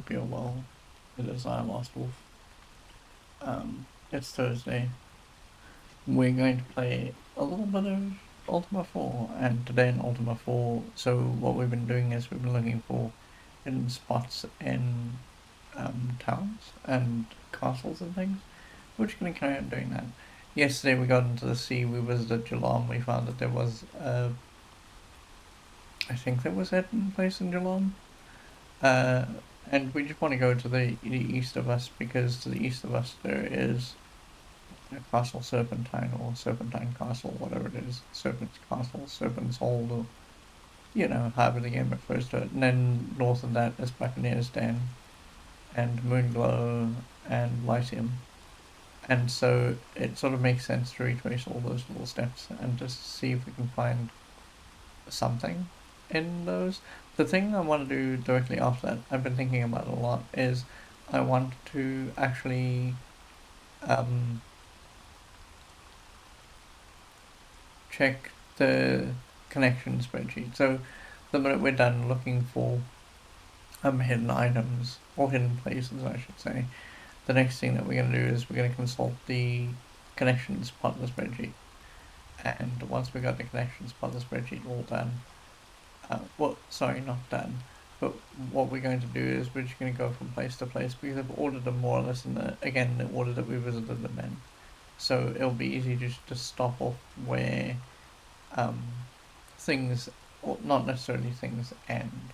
hope you're well. It is I, Lost Wolf. It's Thursday. We're going to play a little bit of Ultima 4, and today in Ultima 4, so what we've been doing is we've been looking for hidden spots in towns and castles and things. We're just going to carry on doing that. Yesterday we got into the sea, we visited Geelong, we found that there was I think there was a hidden place in Geelong. And we just want to go to the east of us, because to the east of us there is a Castle Serpentine, or Serpentine Castle, whatever it is. Serpent's Castle, Serpent's Hold, or however the game refers to it. And then north of that is Buccaneer's Den, and Moonglow, and Lyceum. And so it sort of makes sense to retrace all those little steps and just see if we can find something in those. The thing I want to do directly after that, I've been thinking about it a lot, is I want to actually check the connection spreadsheet. So the minute we're done looking for hidden items, or hidden places I should say, the next thing that we're going to do is we're going to consult the connections part of the spreadsheet. And once we got the connections part of the spreadsheet all done, not done, but what we're going to do is we're just going to go from place to place, because I've ordered them more or less in the order that we visited them in. So it'll be easy just to stop off where things, or not necessarily things end,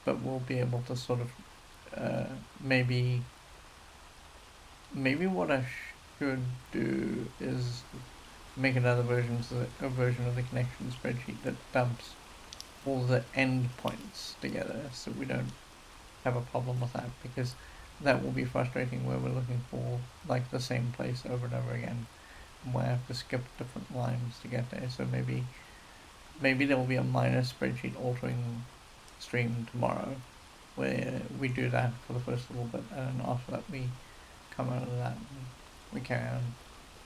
but we'll be able to sort of maybe what I should do is make another version of the connection spreadsheet that dumps all the endpoints together, so we don't have a problem with that, because that will be frustrating where we're looking for like the same place over and over again, and we have to skip different lines to get there. So maybe there will be a minor spreadsheet altering stream tomorrow where we do that for the first little bit, and after that we come out of that and we carry on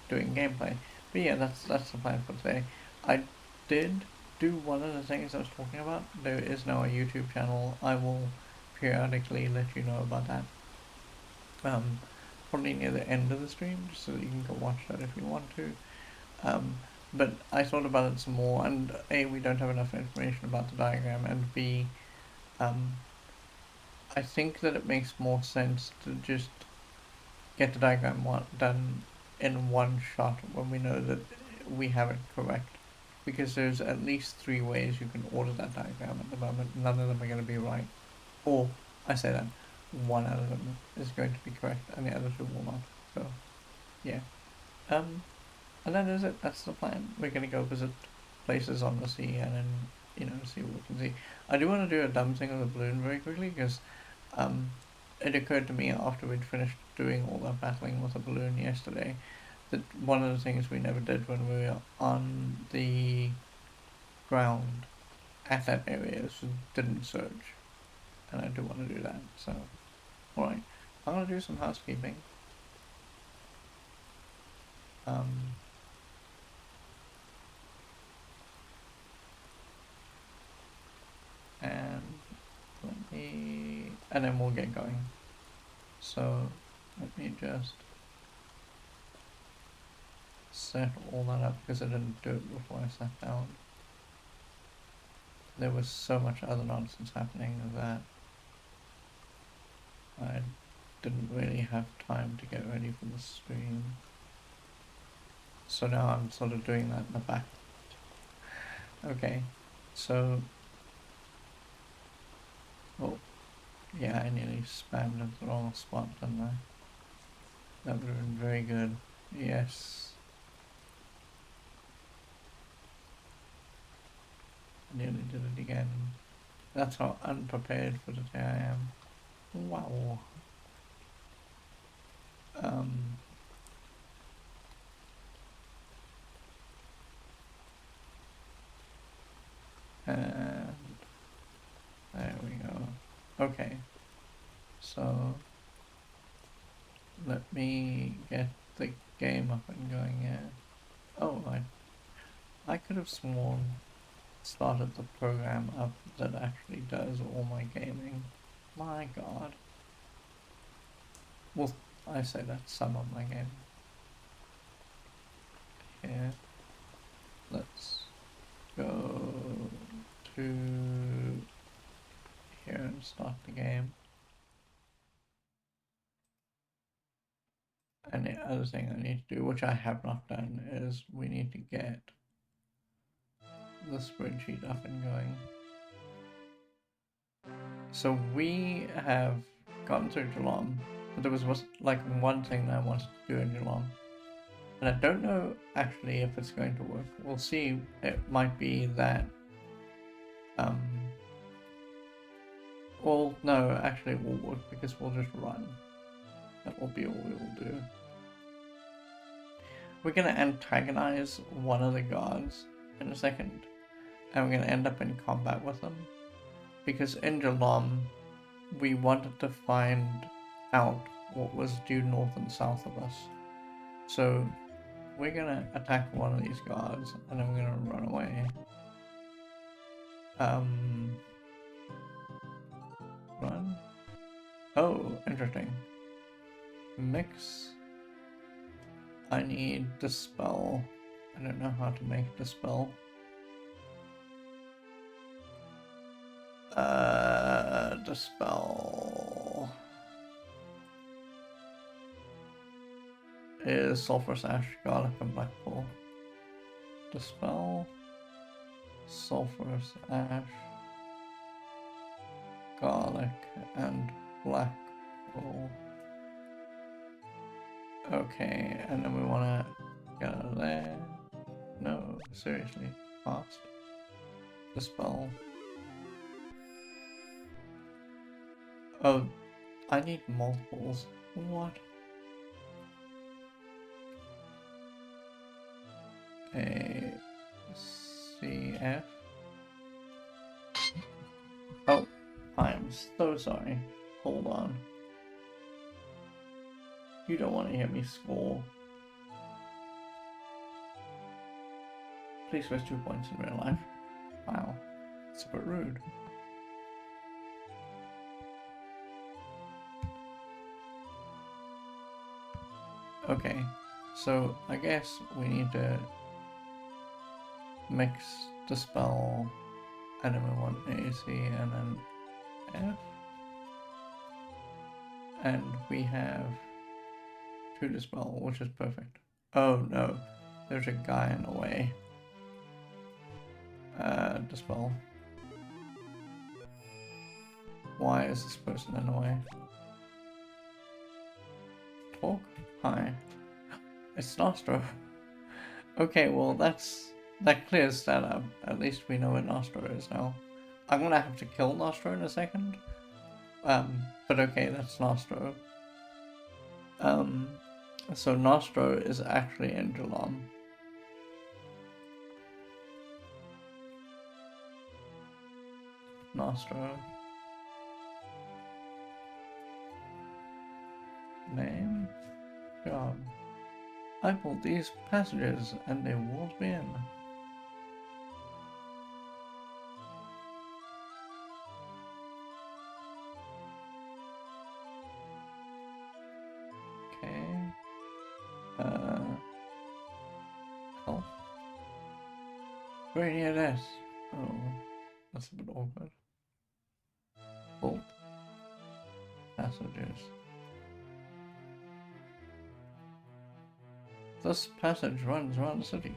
doing gameplay. But yeah, that's the plan for today. I did do one of the things I was talking about. There is now a YouTube channel. I will periodically let you know about that. Probably near the end of the stream, just so that you can go watch that if you want to. But I thought about it some more, and A, we don't have enough information about the diagram, and B, I think that it makes more sense to just get the diagram done in one shot when we know that we have it correct. Because there's at least 3 ways you can order that diagram at the moment. None of them are going to be right. Or, I say that, one out of them is going to be correct and the other 2 will not. So, yeah. And that is it. That's the plan. We're going to go visit places on the sea and then, see what we can see. I do want to do a dumb thing with the balloon very quickly, because it occurred to me after we'd finished doing all that battling with the balloon yesterday that one of the things we never did when we were on the ground at that area is didn't search, and I do want to do that. So, alright, I'm going to do some housekeeping. And then we'll get going. So let me just set all that up, because I didn't do it before I sat down. There was so much other nonsense happening that I didn't really have time to get ready for the stream. So now I'm sort of doing that in the back. Okay, so yeah, I nearly spammed into the wrong spot, didn't I? That would have been very good. Yes. I nearly did it again. That's how unprepared for today I am. Wow. And there we go. Okay. So let me get the game up and going here. Oh, I could have sworn started the program up that actually does all my gaming. My god. Well, I say that's some of my game. Here, let's go to here and start the game. And the other thing I need to do, which I have not done, is we need to get the spreadsheet up and going. So we have gotten through Geelong, but there was like one thing that I wanted to do in Geelong. And I don't know actually if it's going to work. We'll see. It might be that well, no, actually it will work because we'll just run. That will be all we will do. We're going to antagonize one of the guards in a second, and we're going to end up in combat with them. Because in Geelong, we wanted to find out what was due north and south of us. So we're going to attack one of these guards, and then we're going to run away. Run? Oh, interesting. Mix. I need dispel. I don't know how to make dispel. Dispel is sulfurous ash, garlic, and black wool. Dispel, sulfurous ash, garlic, and black wool. Okay, and then we want to go there. No, seriously, fast. Dispel. Oh, I need multiples. What? A C F. Oh, I am so sorry. Hold on. You don't want to hear me score. Please waste 2 points in real life. Wow, it's a bit rude. Okay, so I guess we need to mix dispel, and then we want AC and then F. And we have 2 dispel, which is perfect. Oh no, there's a guy in the way. Dispel. Why is this person in the way? Talk? Hi. It's Nostro. Okay, well that clears that up. At least we know where Nostro is now. I'm gonna have to kill Nostro in a second. But okay, that's Nostro. So Nostro is actually in Geelong. Nostro. Name. Job. I pulled these passages and they walled me in. Okay. Health. Very near this. Oh, that's a bit awkward. Bolt. Passages. This passage runs around the city.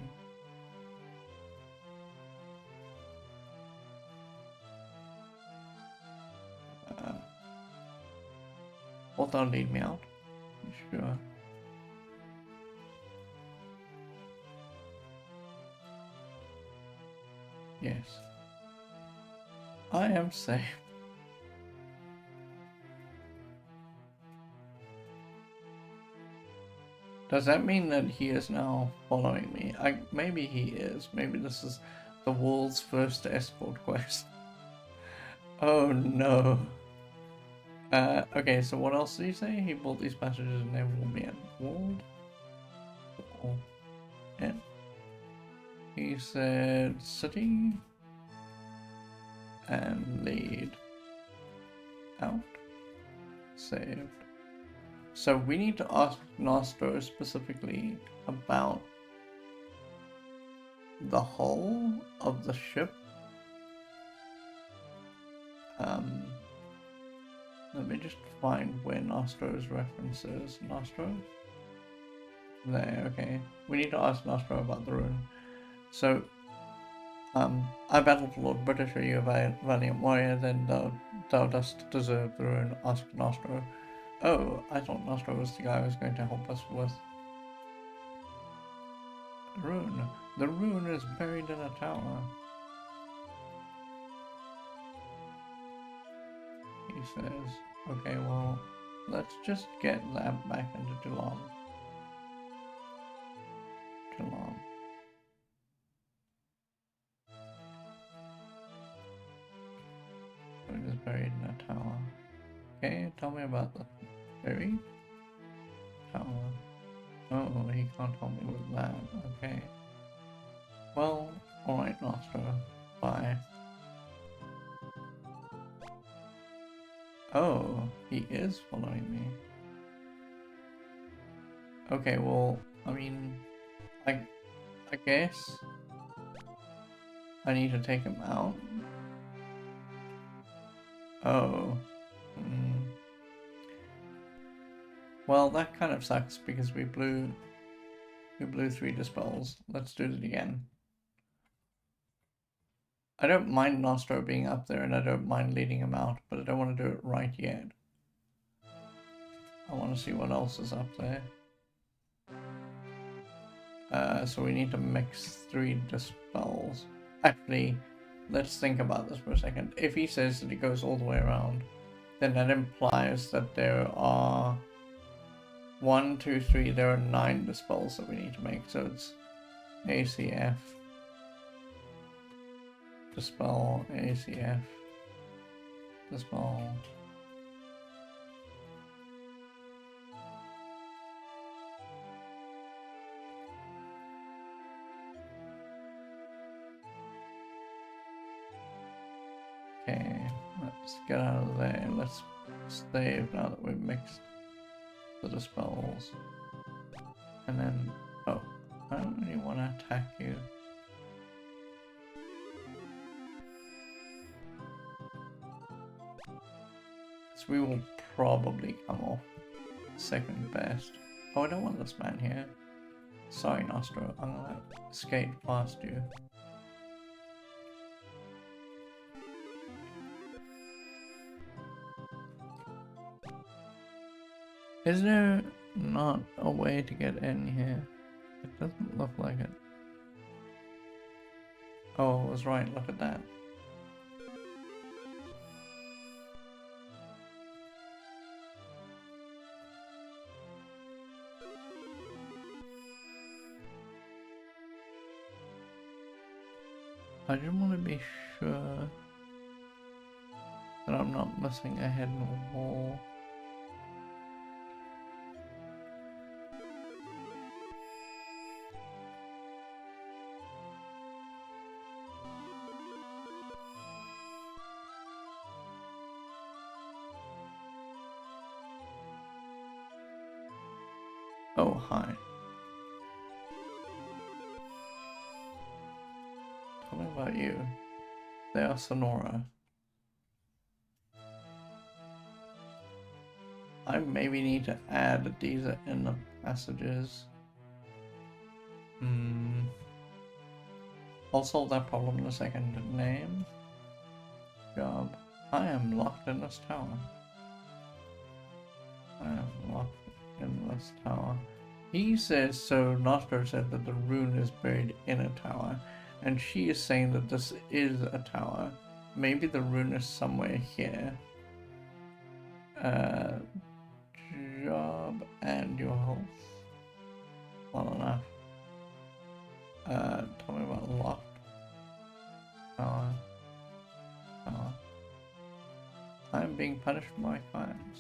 Will that lead me out? Sure. Yes. I am safe. Does that mean that he is now following me? Maybe he is. Maybe this is the world's first escort quest. Oh no. Okay, so what else did he say? He built these passages and they walled me in. Walled? Wall. In. He said city and lead out. Saved. So we need to ask Nostro specifically about the hull of the ship. Let me just find where Nostro's references. Nostro? There, okay. We need to ask Nostro about the rune. So, I battled Lord British, are you a valiant warrior? Then thou dost deserve the rune. Ask Nostro. Oh, I thought Nostro was the guy who was going to help us with the rune. The rune is buried in a tower. He says, okay, well, let's just get that back into Geelong. It is buried in a tower. Okay, tell me about the buried tower. Oh, he can't help me with that. Okay. Well, alright, Nostro. Bye. Oh, he is following me. Okay, well, I mean, I guess I need to take him out. Oh. Well, that kind of sucks because we blew 3 dispels. Let's do it again. I don't mind Nostro being up there and I don't mind leading him out, but I don't want to do it right yet. I want to see what else is up there. So we need to mix 3 dispels. Actually, let's think about this for a second. If he says that it goes all the way around, then that implies that there are 1, 2, 3, there are 9 dispels that we need to make. So it's ACF, dispel, ACF, dispel. Okay, let's get out of there. Let's save now that we've mixed the dispels. And then, oh, I don't really want to attack you. So we will probably come off second best. Oh, I don't want this man here. Sorry, Nostro, I'm gonna skate past you. Is there not a way to get in here? It doesn't look like it. Oh, I was right, look at that. I just want to be sure that I'm not missing a hidden wall. Oh, hi. Tell me about you. They are Sonora. I maybe need to add these in the passages. I'll solve that problem in a second. Name. Job. I am locked in this tower. I am locked in this tower. He says, so Nostro said that the rune is buried in a tower, and she is saying that this is a tower. Maybe the rune is somewhere here. Job and your health. Well enough. Tell me about locked tower. I'm being punished for my crimes.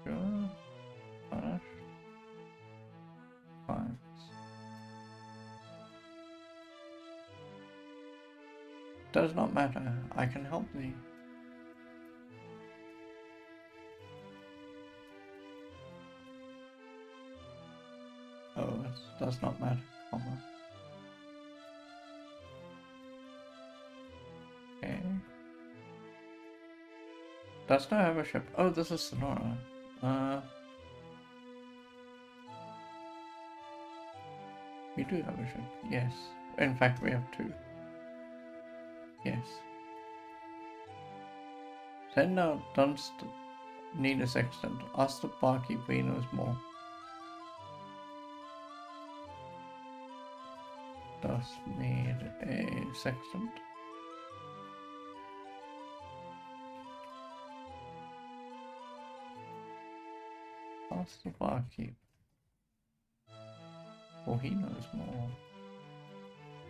Sure. Punished. Crimes. Does not matter. I can help thee. Oh, it does not matter, comma. Okay. Does not have a ship. Oh, this is Sonora. We do have a ship, yes. In fact, we have two. Yes. Send out Dunst need a sextant. Ask the barkeep if he knows more. Does need a sextant. Ask the barkeep. Well, he knows more.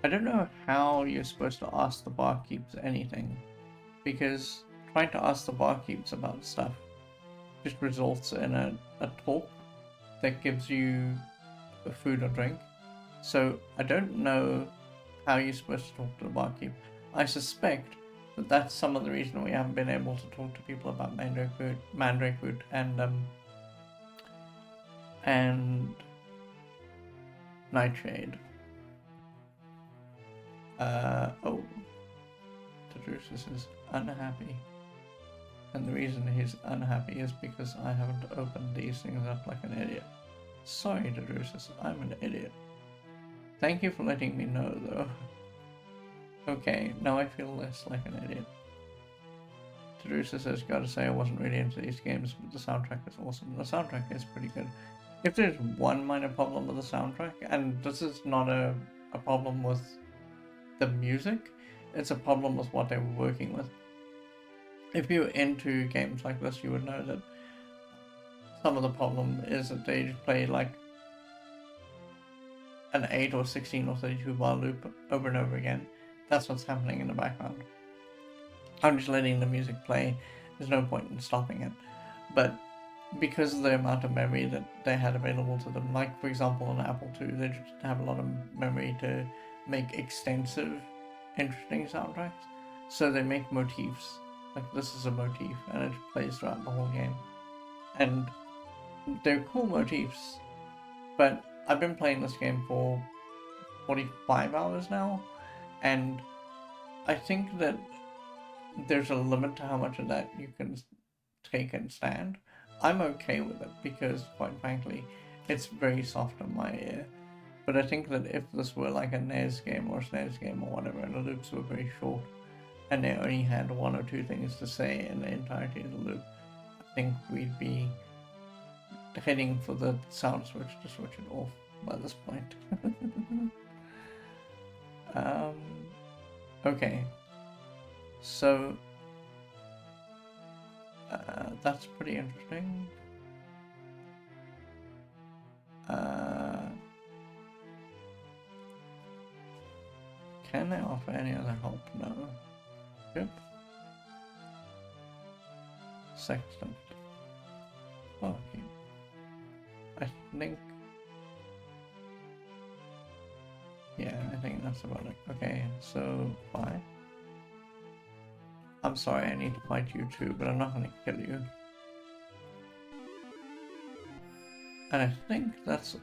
I don't know how you're supposed to ask the barkeeps anything, because trying to ask the barkeeps about stuff just results in a talk that gives you a food or drink. So I don't know how you're supposed to talk to the barkeep. I suspect that that's some of the reason we haven't been able to talk to people about mandrake root and nightshade. Oh, Tadrusis is unhappy. And the reason he's unhappy is because I haven't opened these things up like an idiot. Sorry, Tadrusis, I'm an idiot. Thank you for letting me know, though. Okay, now I feel less like an idiot. Tadrusis has got to say I wasn't really into these games, but the soundtrack is awesome. The soundtrack is pretty good. If there's one minor problem with the soundtrack, and this is not a problem with the music, it's a problem with what they were working with. If you're into games like this, you would know that some of the problem is that they just play like an 8 or 16 or 32 bar loop over and over again. That's what's happening in the background. I'm just letting the music play. There's no point in stopping it. But because of the amount of memory that they had available to them, like for example on Apple II, they just have a lot of memory to make extensive, interesting soundtracks. So they make motifs. Like this is a motif, and it plays throughout the whole game. And they're cool motifs, but I've been playing this game for 45 hours now, and I think that there's a limit to how much of that you can take and stand. I'm okay with it because, quite frankly, it's very soft on my ear. But I think that if this were like a NES game or a SNES game or whatever, and the loops were very short, and they only had one or two things to say in the entirety of the loop, I think we'd be heading for the sound switch to switch it off by this point. Okay. So, that's pretty interesting. Can they offer any other help? No. Yep. Sextant. Okay. I think... yeah, I think that's about it. Okay, so, bye. I'm sorry, I need to fight you too, but I'm not going to kill you. And I think that's...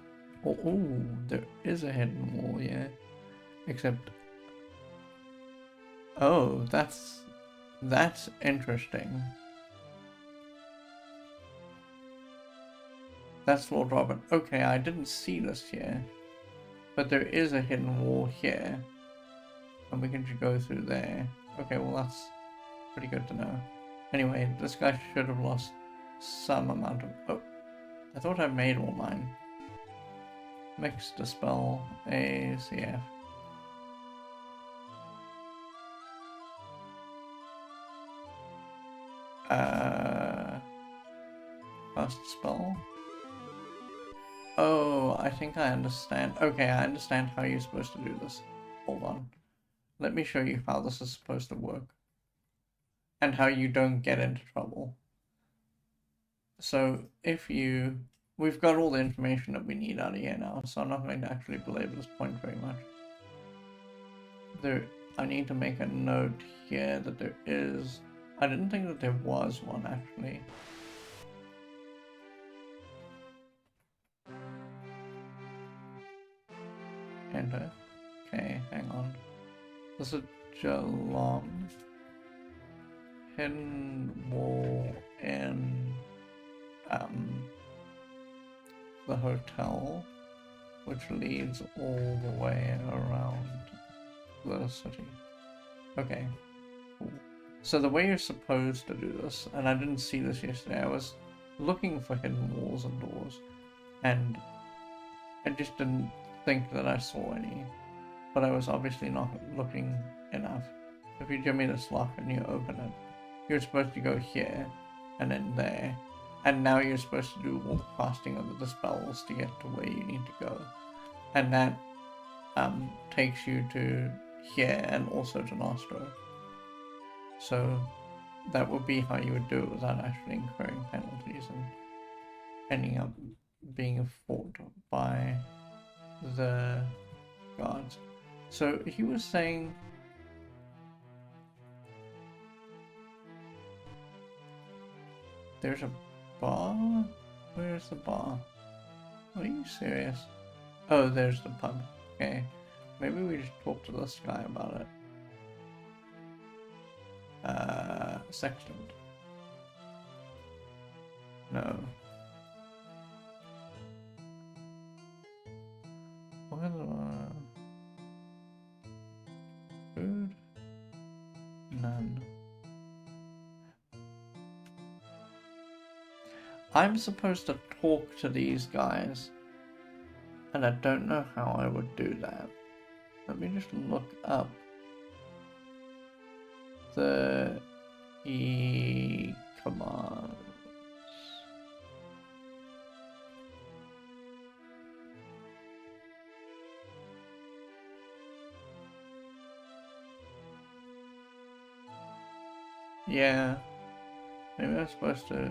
oh, there is a hidden wall, yeah. Except... oh, that's interesting. That's Lord Robert. Okay, I didn't see this here. But there is a hidden wall here. And we can just go through there. Okay, well that's pretty good to know. Anyway, this guy should have lost some amount of... oh, I thought I made all mine. Mix, dispel, ACF. Fast spell. Oh, I think I understand. Okay, I understand how you're supposed to do this. Hold on. Let me show you how this is supposed to work. And how you don't get into trouble. So, if you... we've got all the information that we need out of here now, so I'm not going to actually belabor this point very much. I need to make a note here that there is... I didn't think that there was one, actually. Enter. Okay, hang on. This is Geelong. Hidden wall in the hotel, which leads all the way around the city. Okay, cool. So the way you're supposed to do this, and I didn't see this yesterday, I was looking for hidden walls and doors, and I just didn't think that I saw any, but I was obviously not looking enough. If you give me this lock and you open it, you're supposed to go here, and then there, and now you're supposed to do all the casting of the spells to get to where you need to go, and that takes you to here and also to Nostro. So that would be how you would do it without actually incurring penalties and ending up being fought by the guards. So he was saying there's a bar? Where's the bar? Are you serious? Oh, there's the pub. Okay. Maybe we just talk to this guy about it. Sextant. No. What food? None. I'm supposed to talk to these guys, and I don't know how I would do that. Let me just look up the commands. Yeah, maybe I'm supposed to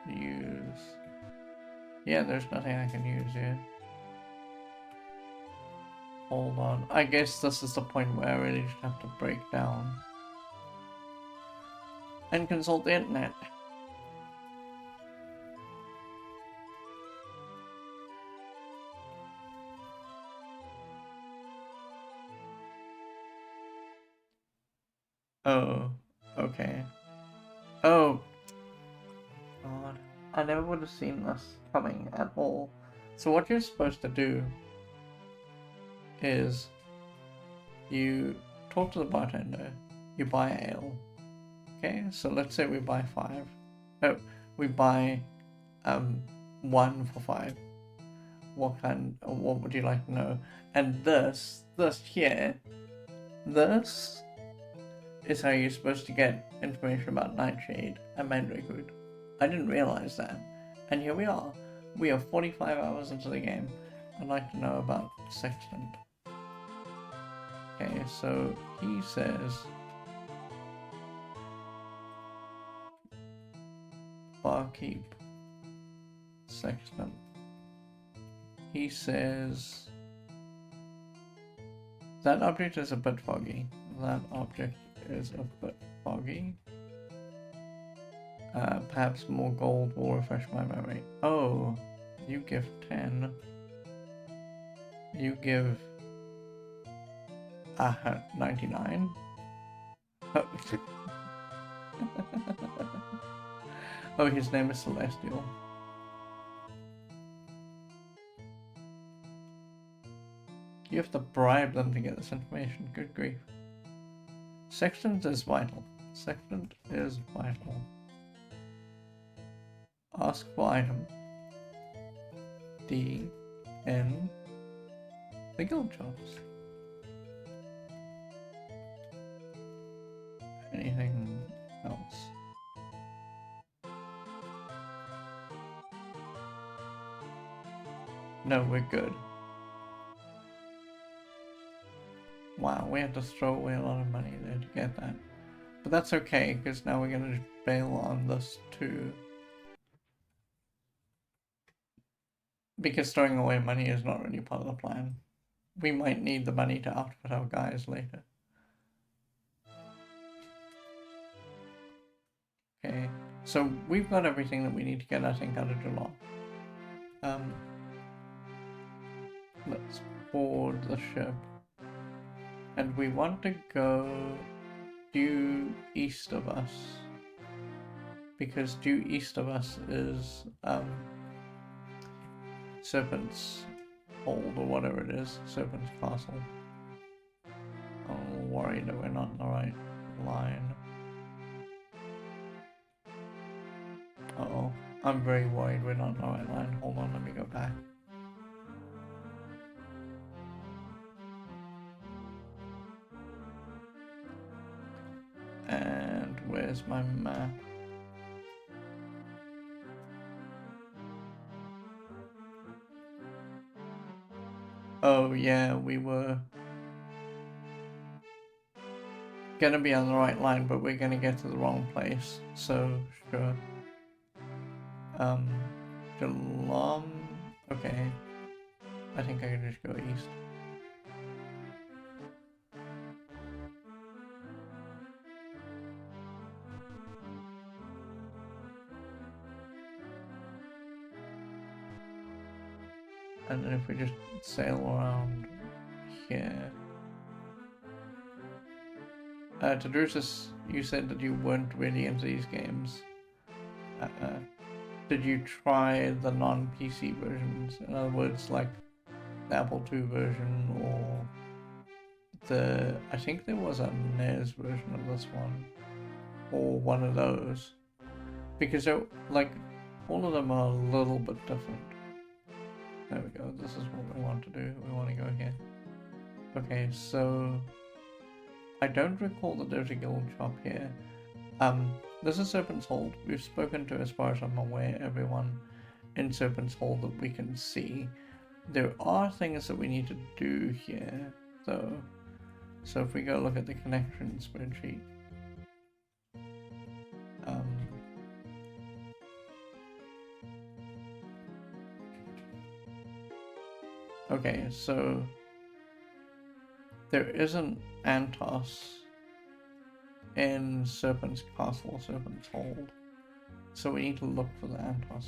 use... Yeah, there's nothing I can use here. Hold on. I guess this is the point where I really just have to break down and consult the internet. Oh, okay. Oh, God. I never would have seen this coming at all. So what you're supposed to do is you talk to the bartender, you buy ale. Okay, so let's say we buy 5. No, we buy 1 for 5. What would you like to know? And this here, this is how you're supposed to get information about Nightshade and Mandrakewood. I didn't realize that. And here we are. We are 45 hours into the game. I'd like to know about Sextant. Okay, so he says barkeep Sextant. He says that object is a bit foggy. That object is a bit foggy. Perhaps more gold will refresh my memory. Oh, you give 10. You give 99. Oh, his name is Celestial. You have to bribe them to get this information. Good grief. Sextant is vital. Sextant is vital. Ask for item. D. N. The guild shops. Anything else? No, we're good. Wow, we had to throw away a lot of money there to get that. But that's okay, because now we're going to bail on this too. Because throwing away money is not really part of the plan. We might need the money to outfit our guys later. Okay, so we've got everything that we need to get, I think, out of Geelong. Let's board the ship, and we want to go due east of us, because due east of us is Serpent's Hold or whatever it is, Serpent's Castle. I'm a little worried that we're not in the right line. Uh-oh, I'm very worried we're not in the right line. Hold on, let me go back. And where's my map? Oh yeah, we were gonna be on the right line, but we're gonna get to the wrong place, so sure. Geelong, okay. I think I can just go east. And then if we just sail around here. Tadrusis, you said that you weren't really into these games. Did you try the non-PC versions? In other words, like the Apple II version or I think there was a NES version of this one, or one of those, because they're like, all of them are a little bit different. There we go, this is what we want to do, we want to go here. Okay, so I don't recall that there's a guild shop here. This is Serpent's Hold. We've spoken to, as far as I'm aware, everyone in Serpent's Hold that we can see. There are things that we need to do here, though. So if we go look at the connection spreadsheet. Okay, so there isn't Antos in Serpent's Castle, Serpent's Hold. So we need to look for the Antos.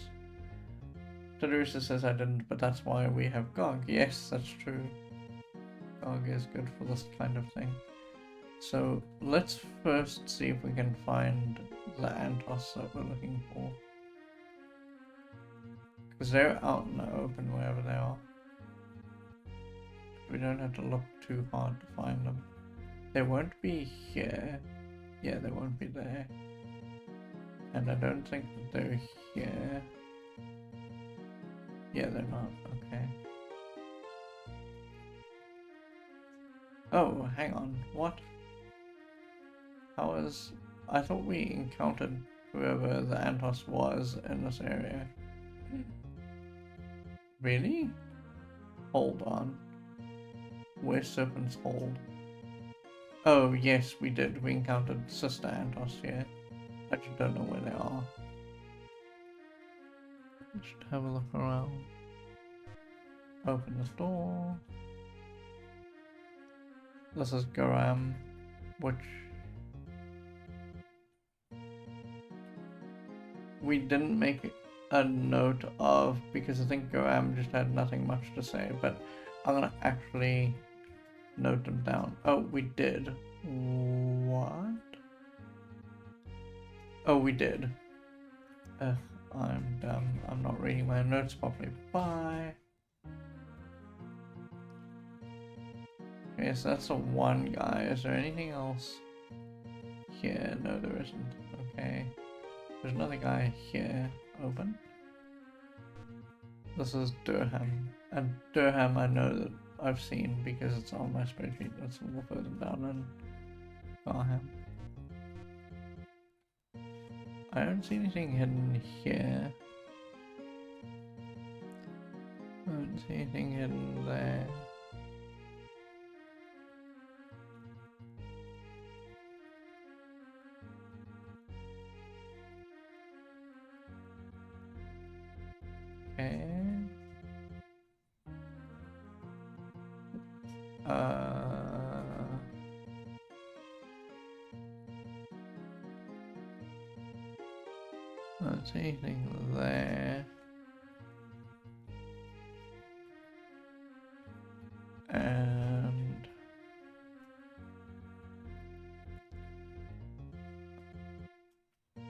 Tadrusa says I didn't, but that's why we have GOG. Yes, that's true. GOG is good for this kind of thing. So let's first see if we can find the Antos that we're looking for. Because they're out in the open wherever they are. We don't have to look too hard to find them. They won't be here. Yeah, they won't be there. And I don't think that they're here. Yeah, they're not. Okay. Oh, hang on. What? How is... I thought we encountered whoever the Antos was in this area. Really? Hold on. Where's Serpent's Hold? Oh, yes, we did. We encountered Sister Antos here. I just don't know where they are. Just have a look around. Open this door. This is Garam, which we didn't make a note of because I think Garam just had nothing much to say, but I'm gonna actually note them down. Oh, we did. What? Oh, we did. I'm dumb. I'm not reading my notes properly. Bye. Okay, so that's the one guy. Is there anything else here? No, there isn't. Okay. There's another guy here. Open. This is Durham. And Durham I know that I've seen because it's on my spreadsheet. That's a little further down than Garham. I don't see anything hidden here. I don't see anything hidden there. Okay. I don't see anything there. And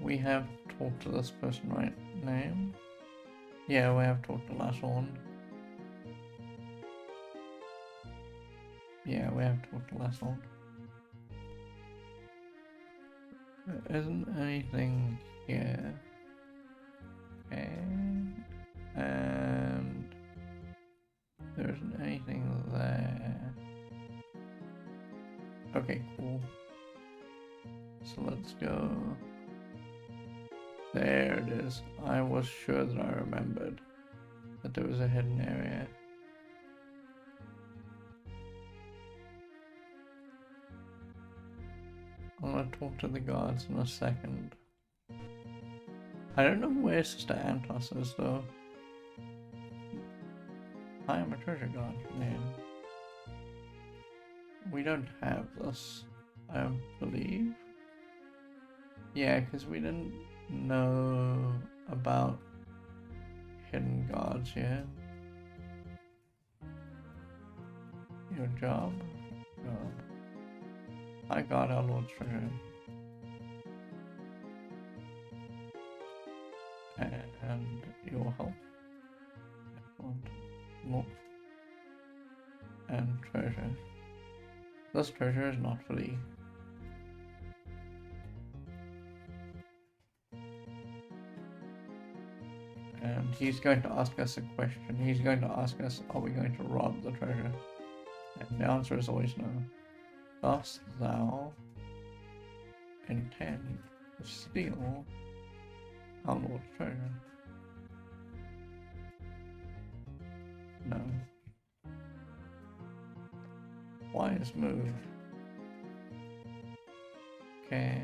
we have talked to this person, right? Name? Yeah, we have talked to last one. Yeah, we have talked to last one. There isn't anything here. Okay. And there isn't anything there. Okay, cool. So let's go. There it is. I was sure that I remembered that there was a hidden area. I'm gonna talk to the guards in a second. I don't know where Sister Antos is though. I am a treasure guard name. We don't have this, I believe. Yeah, because we didn't know about hidden guards yet. Your job? Job. I got our Lord's treasure. And your help. Excellent. More. And treasure. This treasure is not free. And he's going to ask us a question. He's going to ask us, are we going to rob the treasure? And the answer is always no. Dost thou intend to steal our Lord's treasure? No. Wise move. Okay.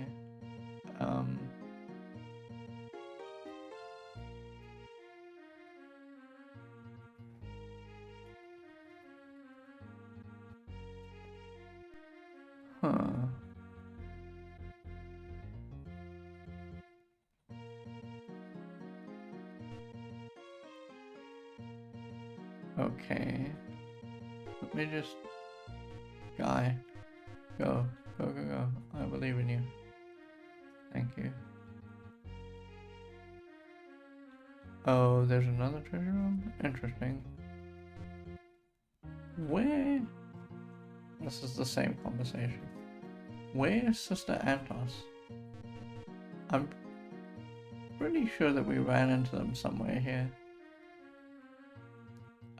Huh. Okay. Let me just... Guy. Go. Go, go, go. I believe in you. Thank you. Oh, there's another treasure room? Interesting. Where? This is the same conversation. Where is Sister Antos? I'm pretty sure that we ran into them somewhere here.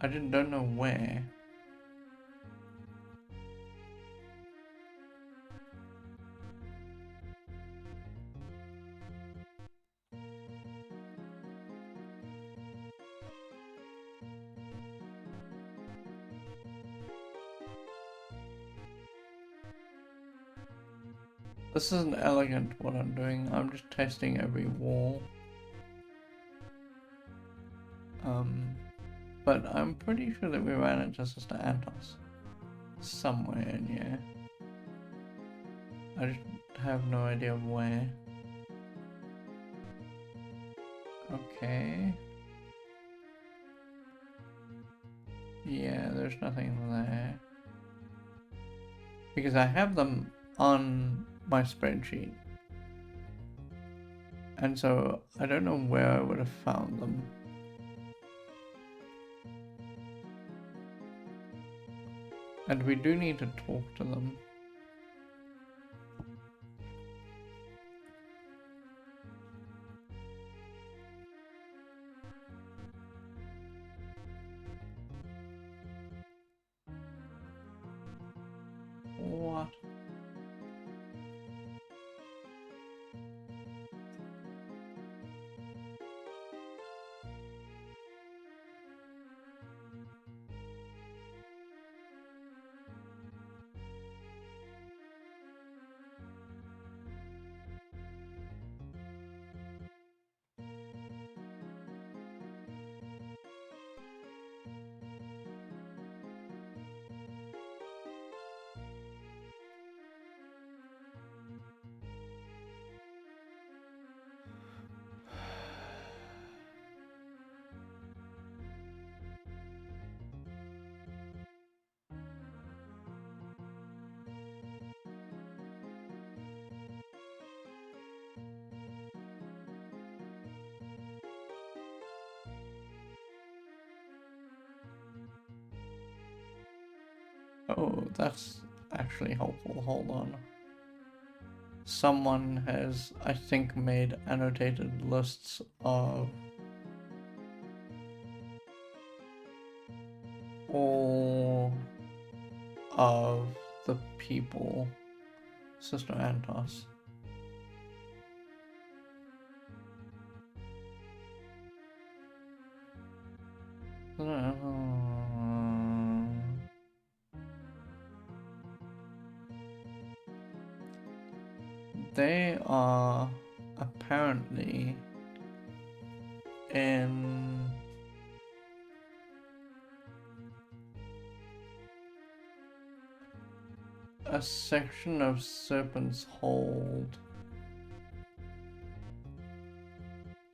I just don't know where. This isn't elegant what I'm doing. I'm just testing every wall. But I'm pretty sure that we ran into Sister Antos somewhere in here. I just have no idea where. Okay. Yeah, there's nothing there. Because I have them on my spreadsheet. And so I don't know where I would have found them. And we do need to talk to them. What? Oh, that's actually helpful. Hold on. Someone has, I think, made annotated lists of all of the people. Sister Antos. They are apparently in a section of Serpent's Hold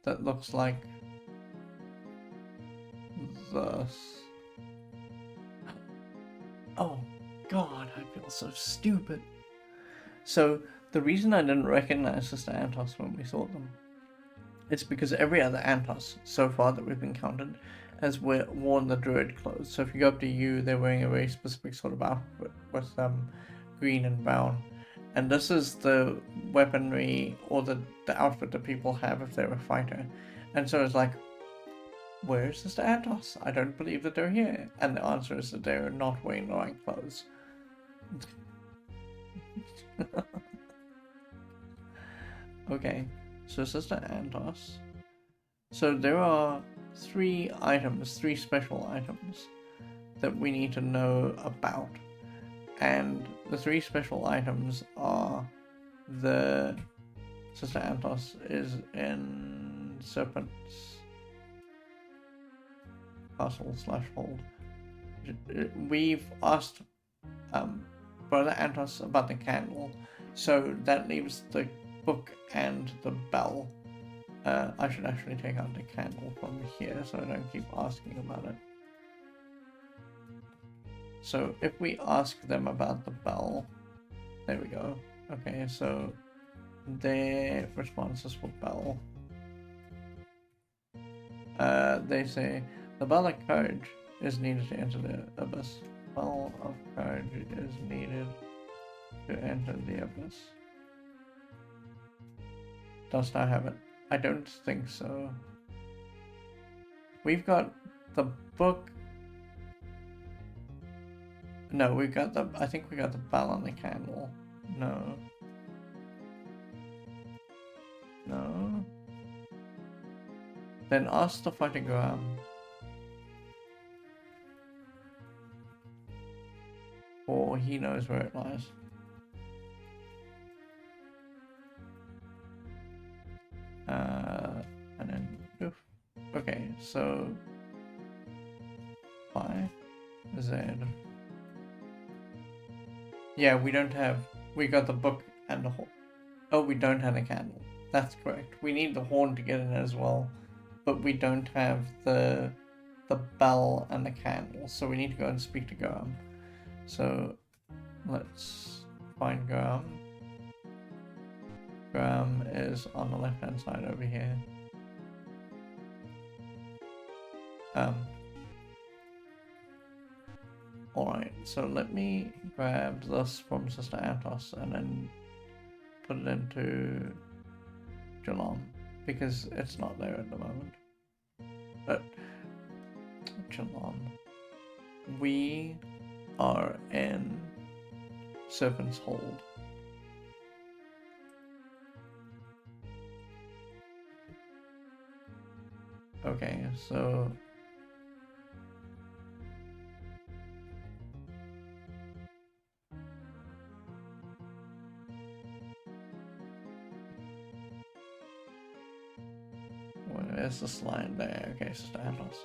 that looks like this. Oh god, I feel so stupid. So the reason I didn't recognize Sister Antos when we saw them, it's because every other Antos so far that we've encountered has worn the druid clothes. So if you go up to you, they're wearing a very specific sort of outfit with green and brown. And this is the weaponry or the outfit that people have if they're a fighter. And so it's like, where's Sister Antos? I don't believe that they're here. And the answer is that they're not wearing the right clothes. Okay, so Sister Antos. So there are three special items that we need to know about. And the three special items are the Sister Antos is in Serpent's Castle/Hold. We've asked Brother Antos about the candle, so that leaves the book and the bell. I should actually take out the candle from here so I don't keep asking about it. So if we ask them about the bell, there we go. Okay, so their response is for bell. They say the bell of courage is needed to enter the abyss. Bell of courage is needed to enter the abyss. Dost I have it? I don't think so. We've got the book. No, we got the. I think we got the bell on the candle. No. No. Then ask the fighting Graham. Or he knows where it lies. And then oof. Okay, so Y Z. Yeah, we don't have. We got the book and the horn. Oh, we don't have the candle. That's correct. We need the horn to get in as well, but we don't have the bell and the candle. So we need to go and speak to Graham. So let's find Graham. Graham is on the left hand side over here. Alright, so let me grab this from Sister Antos and then put it into Jalam, because it's not there at the moment. But Jalam, we are in Serpent's Hold. Okay, so where's this line there? Okay, Sister Antos.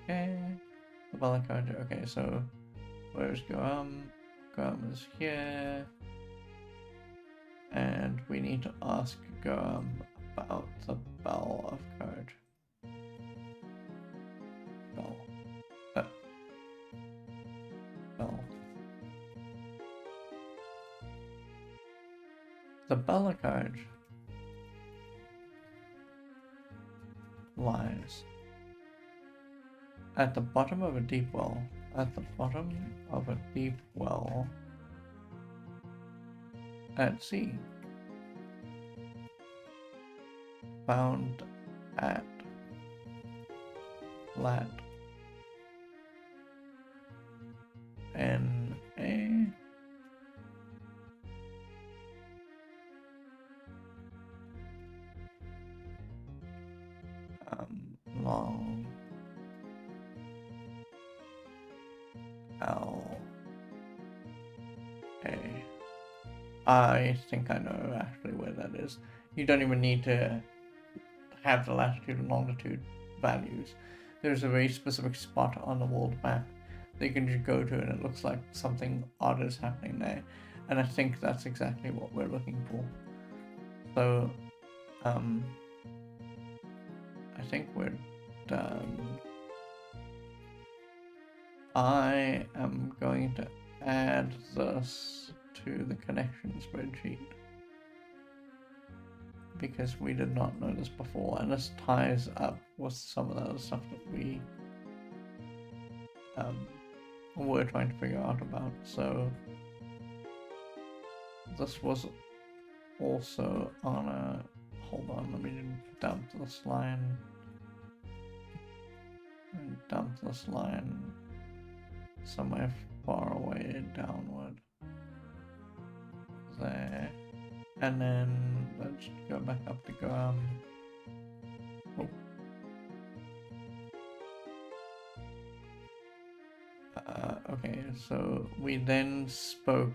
Okay, the Balakonja. Okay, so where's Graham? Graham is here. And we need to ask Graham about the Bell of Courage. Bell. Bell. The Bell of Courage lies at the bottom of a deep well at the bottom of a deep well at sea. Found at lat N-A long L A. I think I know actually where that is. You don't even need to have the latitude and longitude values. There's a very specific spot on the world map that you can just go to and it looks like something odd is happening there. And I think that's exactly what we're looking for. So, I think we're done. I am going to add this to the connection spreadsheet because we did not know this before, and this ties up with some of the other stuff that we were trying to figure out about. So this was also on a, hold on, let me dump this line and dump this line somewhere far away downward there, and then let's go back up to go okay, so we then spoke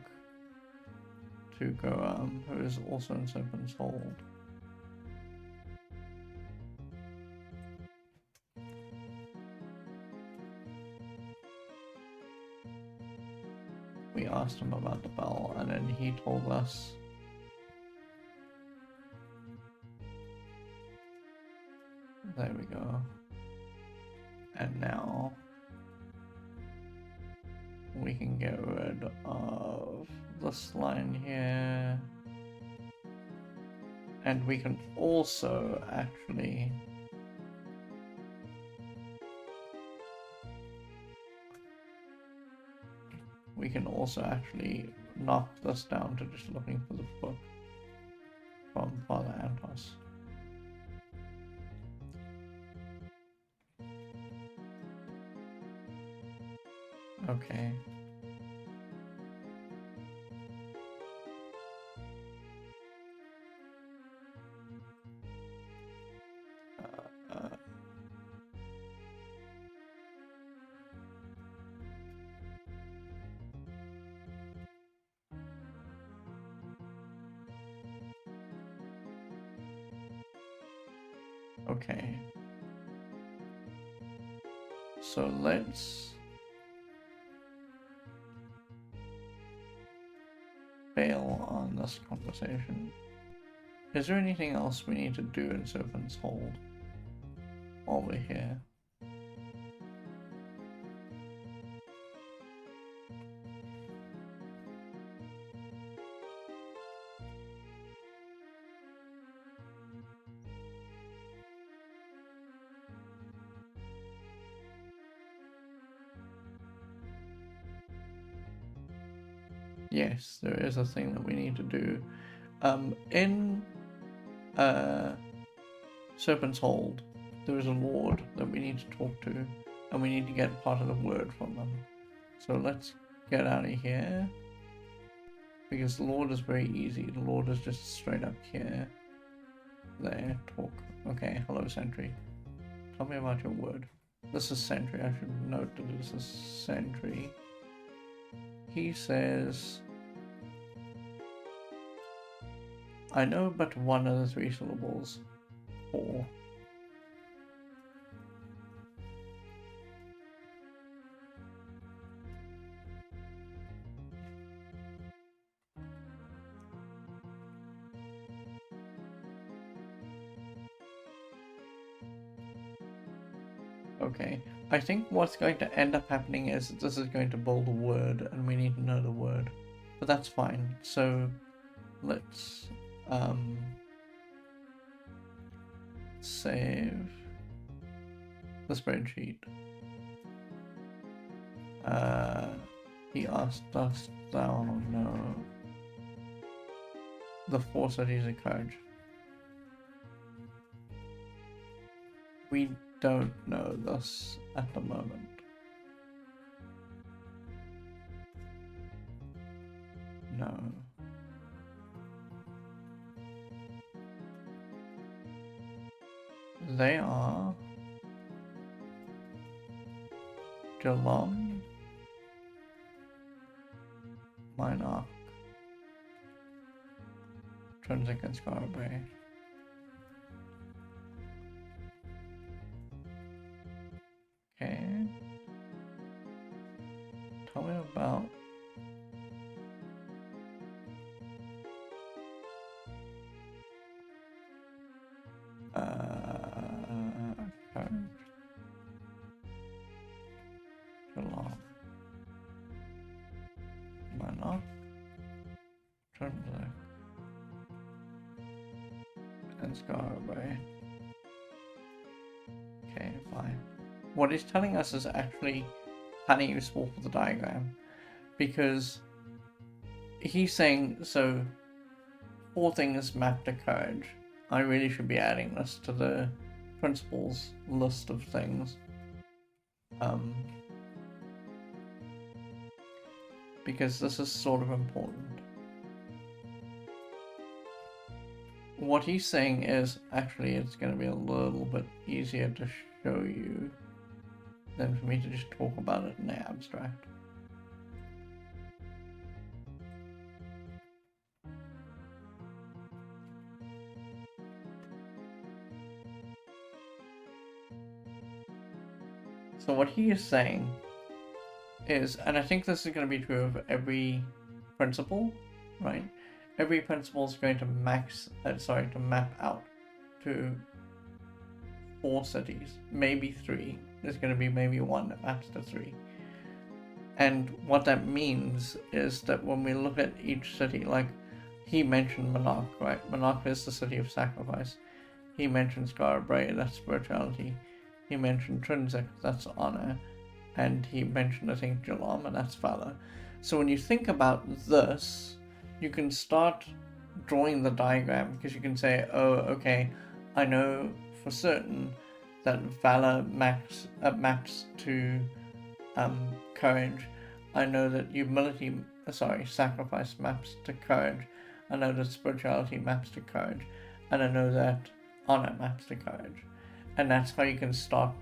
to Goam, who is also in Serpent's Hold. We asked him about the bell, and then he told us there we go. And now we can get rid of this line here, and we can also actually knock this down to just looking for the book from Father Antos. Okay. Okay. So let's fail on this conversation. Is there anything else we need to do in Serpent's Hold while we're here? Yes, there is a thing that we need to do. In Serpent's Hold, there is a lord that we need to talk to, and we need to get part of the word from them. So let's get out of here, because the lord is very easy. The lord is just straight up here. There, talk. Okay, hello Sentry. Tell me about your word. This is Sentry. I should note that this is Sentry. He says, I know but one of the 3 syllables. 4. Okay, I think what's going to end up happening is this is going to build a word and we need to know the word. But that's fine. So let's save the spreadsheet. He asked, dost thou know the 4 cities of courage? We don't know this at the moment. No. They are Geelong, Minark, Trinsic and Scarborough. Okay. Tell me about Courage. Geelong, Minark, Trinsic and Scarborough. Okay, fine. What he's telling us is actually kind of useful for the diagram, because he's saying, so 4 things map to courage. I really should be adding this to the principles list of things. Because this is sort of important. What he's saying is, actually, it's going to be a little bit easier to show you than for me to just talk about it in the abstract. So what he is saying is, and I think this is going to be true of every principle, right? Every principle is going to map out to 4 cities, maybe 3. There's going to be maybe 1 that maps to 3. And what that means is that when we look at each city, like he mentioned Monarch, right? Monarch is the city of sacrifice. He mentioned Scarborough, that's spirituality. He mentioned Trinsic, that's honor. And he mentioned, I think, Geelong, and that's valor. So when you think about this, you can start drawing the diagram, because you can say, oh, okay, I know for certain that valor maps to courage. I know that sacrifice maps to courage. I know that spirituality maps to courage. And I know that honor maps to courage. And that's how you can start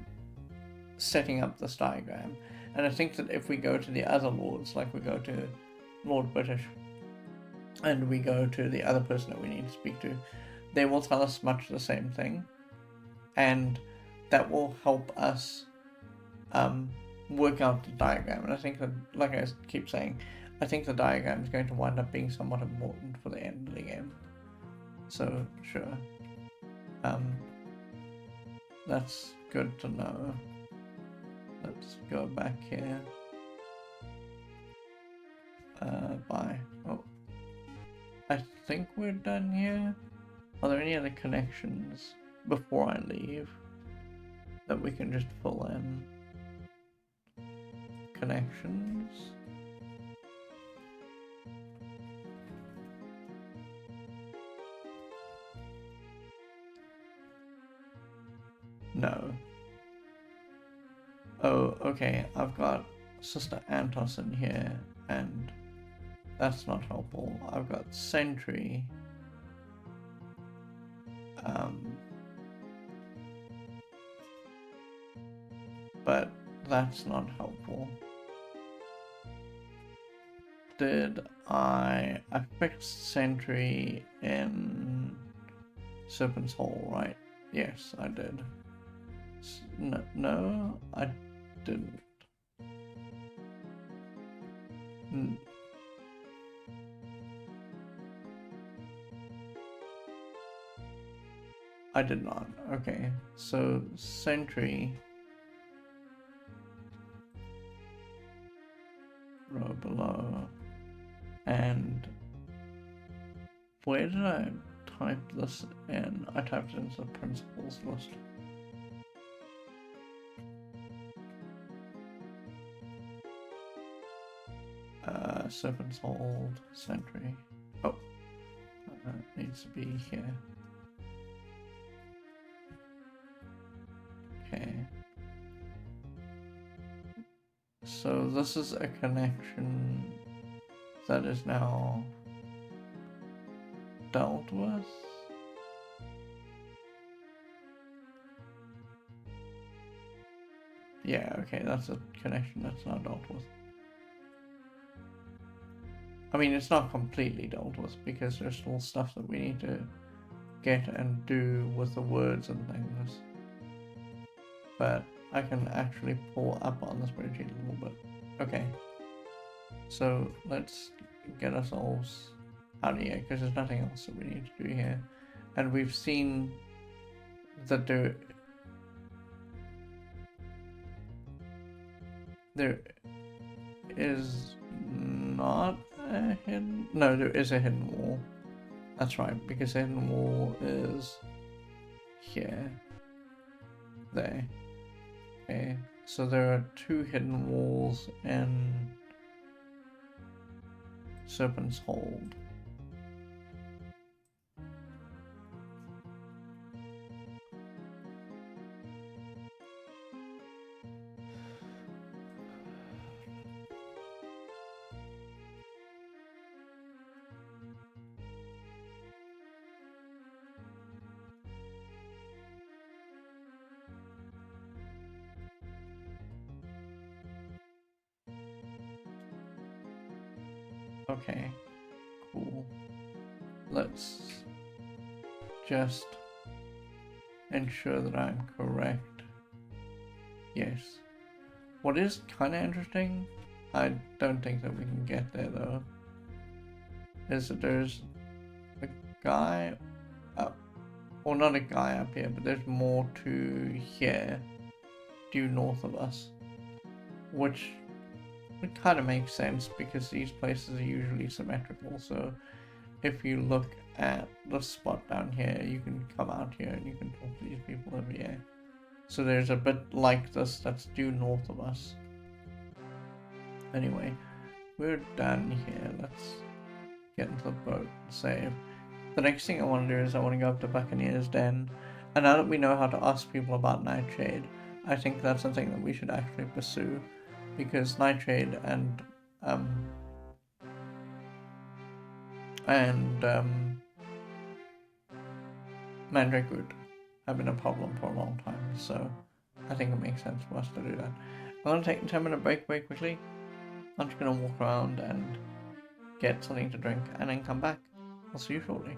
setting up this diagram. And I think that if we go to the other lords, like we go to Lord British, and we go to the other person that we need to speak to, they will tell us much the same thing. And that will help us work out the diagram. And I think that, like I keep saying, I think the diagram is going to wind up being somewhat important for the end of the game. So, sure. That's good to know. Let's go back here. Bye. Oh. I think we're done here. Are there any other connections before I leave that we can just fill in? Connections. No. Oh, okay, I've got Sister Antos in here, and that's not helpful. I've got Sentry. But that's not helpful. Did I fixed Sentry in Serpent's Hole, right? Yes, I did. No, I didn't. I did not. Okay, so Sentry, row below, and where did I type this in? I typed it into the principles list. Serpent's Hold, Sentry. Oh, needs to be here. Okay. So this is a connection that is now dealt with. Yeah, okay, that's a connection that's not dealt with. I mean, it's not completely dealt with because there's still stuff that we need to get and do with the words and things. But I can actually pull up on the spreadsheet a little bit. Okay. So let's get ourselves out of here because there's nothing else that we need to do here. And we've seen that there is not a hidden... No, there is a hidden wall. That's right, because the hidden wall is here. There. Okay, so there are 2 hidden walls in Serpent's Hold. Okay, cool. Let's just ensure that I'm correct. Yes. What is kind of interesting, I don't think that we can get there though, is that there's a guy up, or not a guy up here, but there's more to here, due north of us, which it kind of makes sense because these places are usually symmetrical. So if you look at the spot down here, you can come out here and you can talk to these people over here. So there's a bit like this that's due north of us. Anyway, we're done here. Let's get into the boat and save. The next thing I want to do is I want to go up to Buccaneer's Den. And now that we know how to ask people about Nightshade, I think that's something that we should actually pursue. Because Nightshade and Mandrake Root have been a problem for a long time, so I think it makes sense for us to do that. I'm going to take a 10-minute break very quickly. I'm just going to walk around and get something to drink and then come back. I'll see you shortly.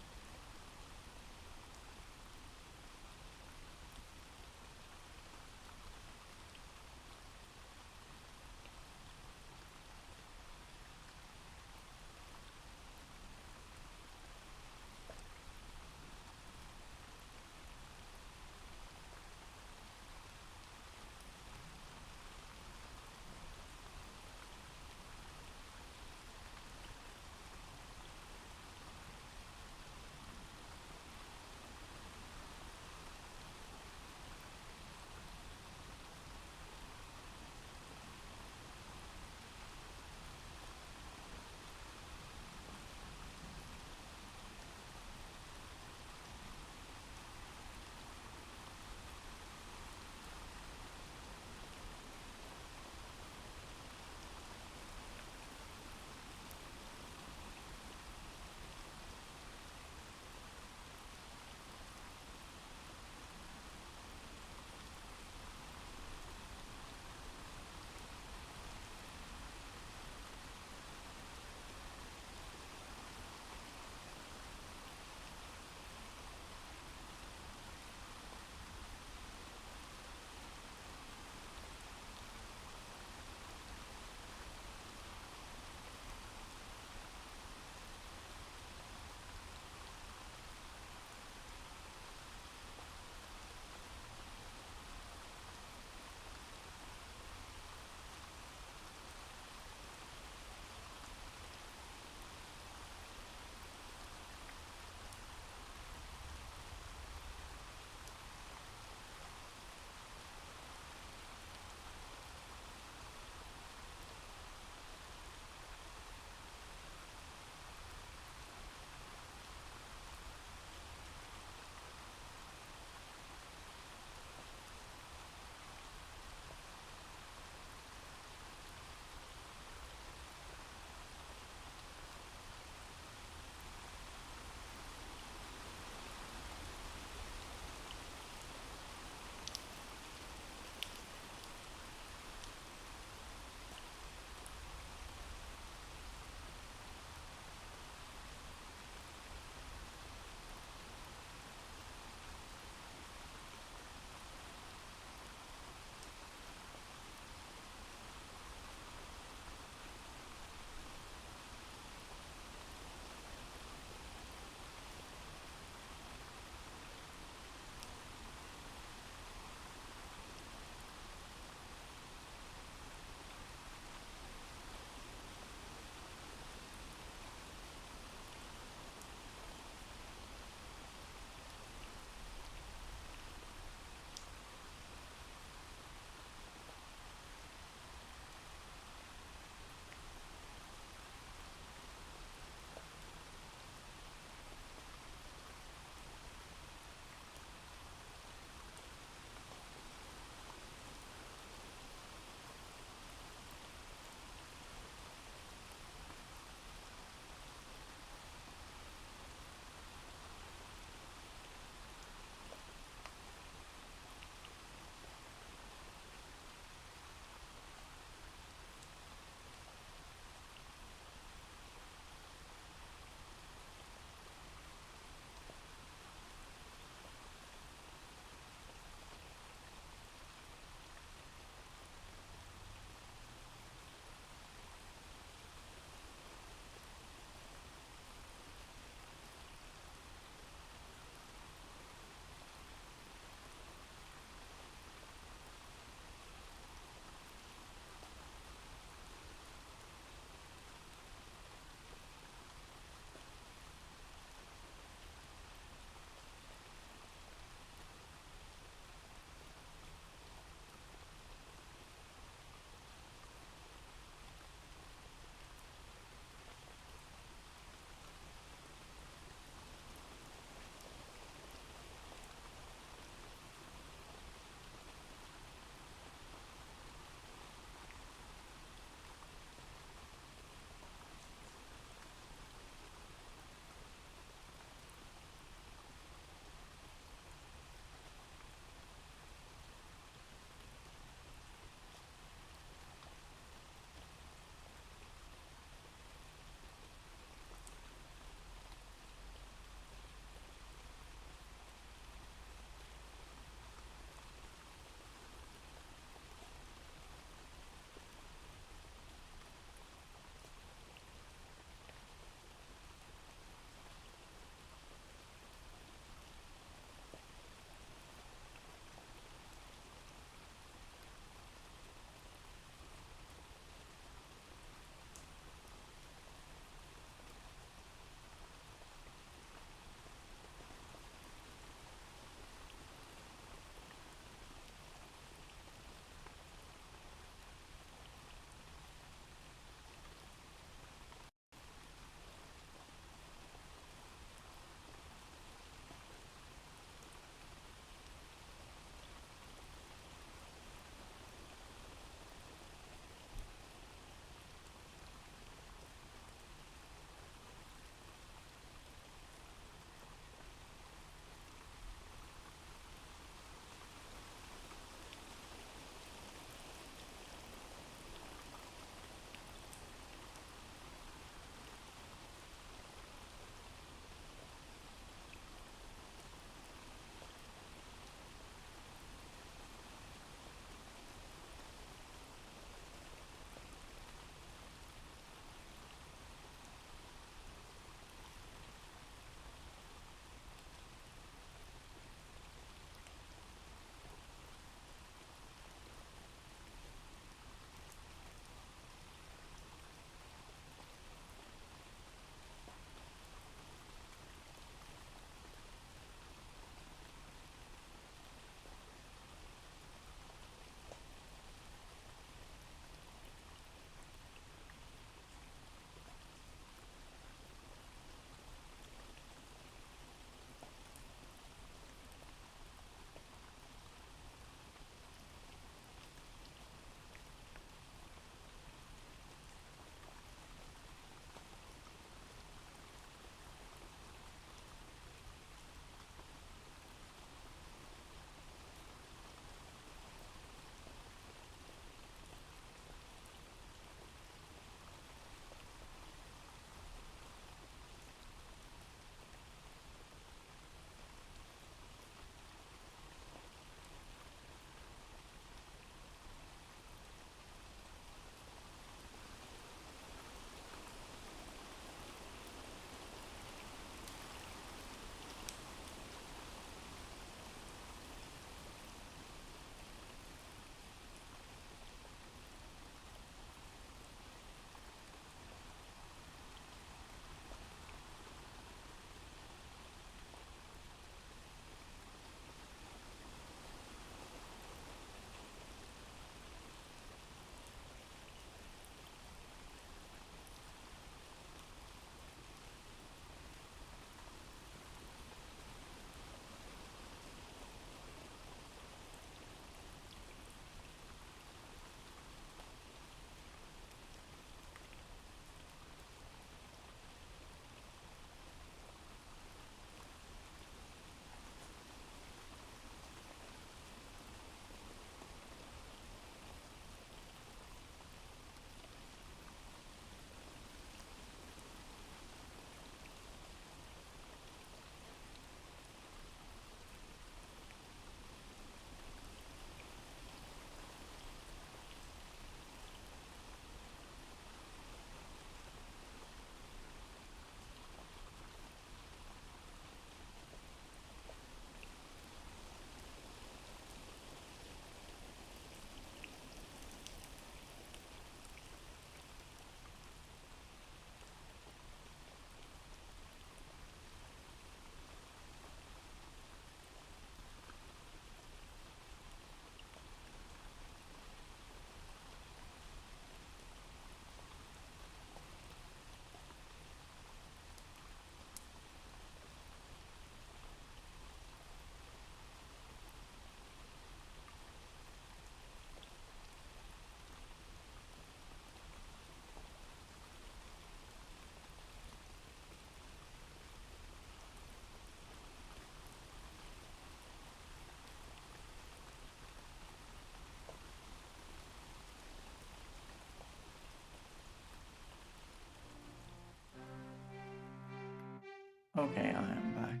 Okay, I am back.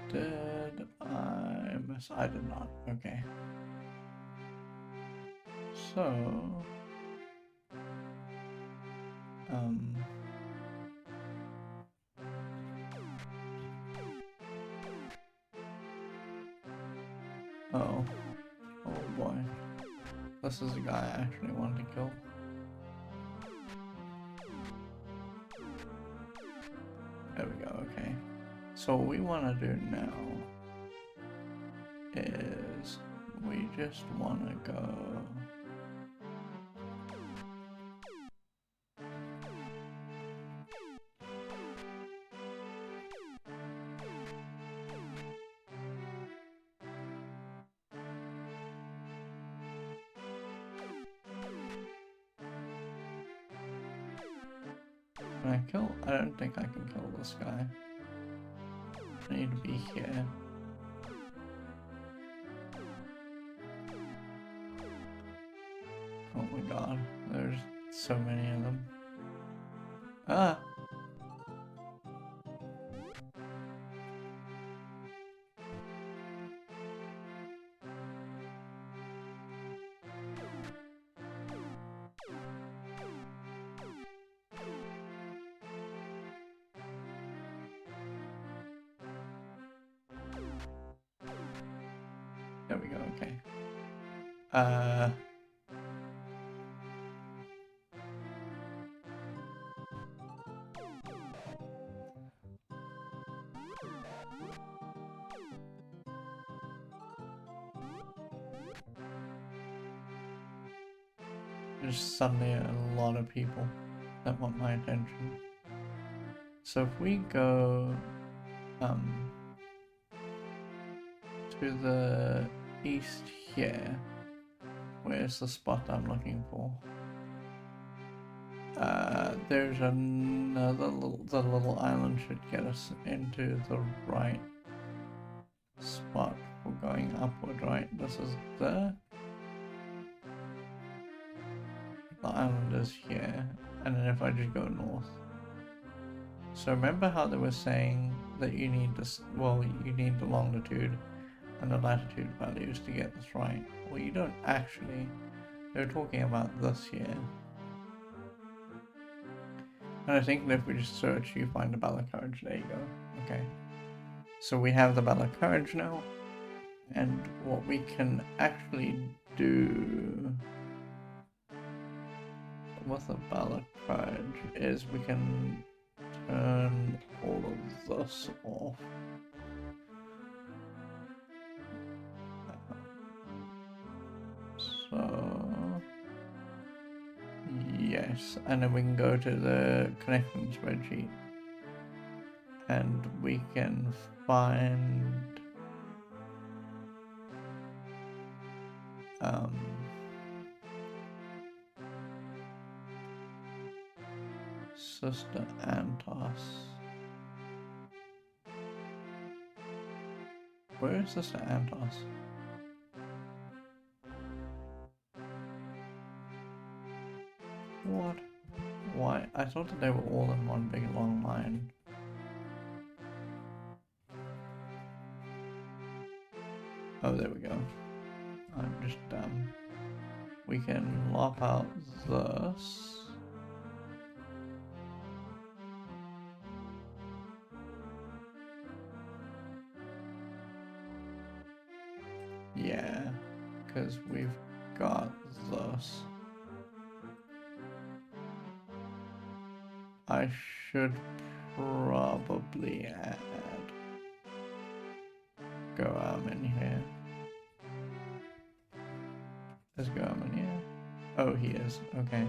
Did I miss? I did not. Okay. So, oh, oh boy. This is a guy I actually want to kill. There we go, okay. So what we want to do now is we just want to go... Can I kill? I don't think I can kill this guy. I need to be here. Oh my god, there's so many of them. Ah! There we go, okay. There's suddenly a lot of people that want my attention. So if we go to the east here, where's the spot I'm looking for? There's another the little island should get us into the right spot for going upward, right? This is the island is here, and then if I just go north. So remember how they were saying that you need this, well, you need the longitude and the latitude values to get this right. Well, you don't actually. They're talking about this here. And I think that if we just search, you find the Ballad Courage. There you go. Okay. So we have the Ballad Courage now. And what we can actually do with the Ballad Courage is we can turn all of this off. So yes, and then we can go to the connection spreadsheet and we can find Sister Antos. Where is Sister Antos? What? Why? I thought that they were all in one big long line. Oh, there we go. I'm just dumb. We can lop out this. Yeah, because we've got this. I should probably add Goam in here. Is Goam in here? Oh, he is. Okay.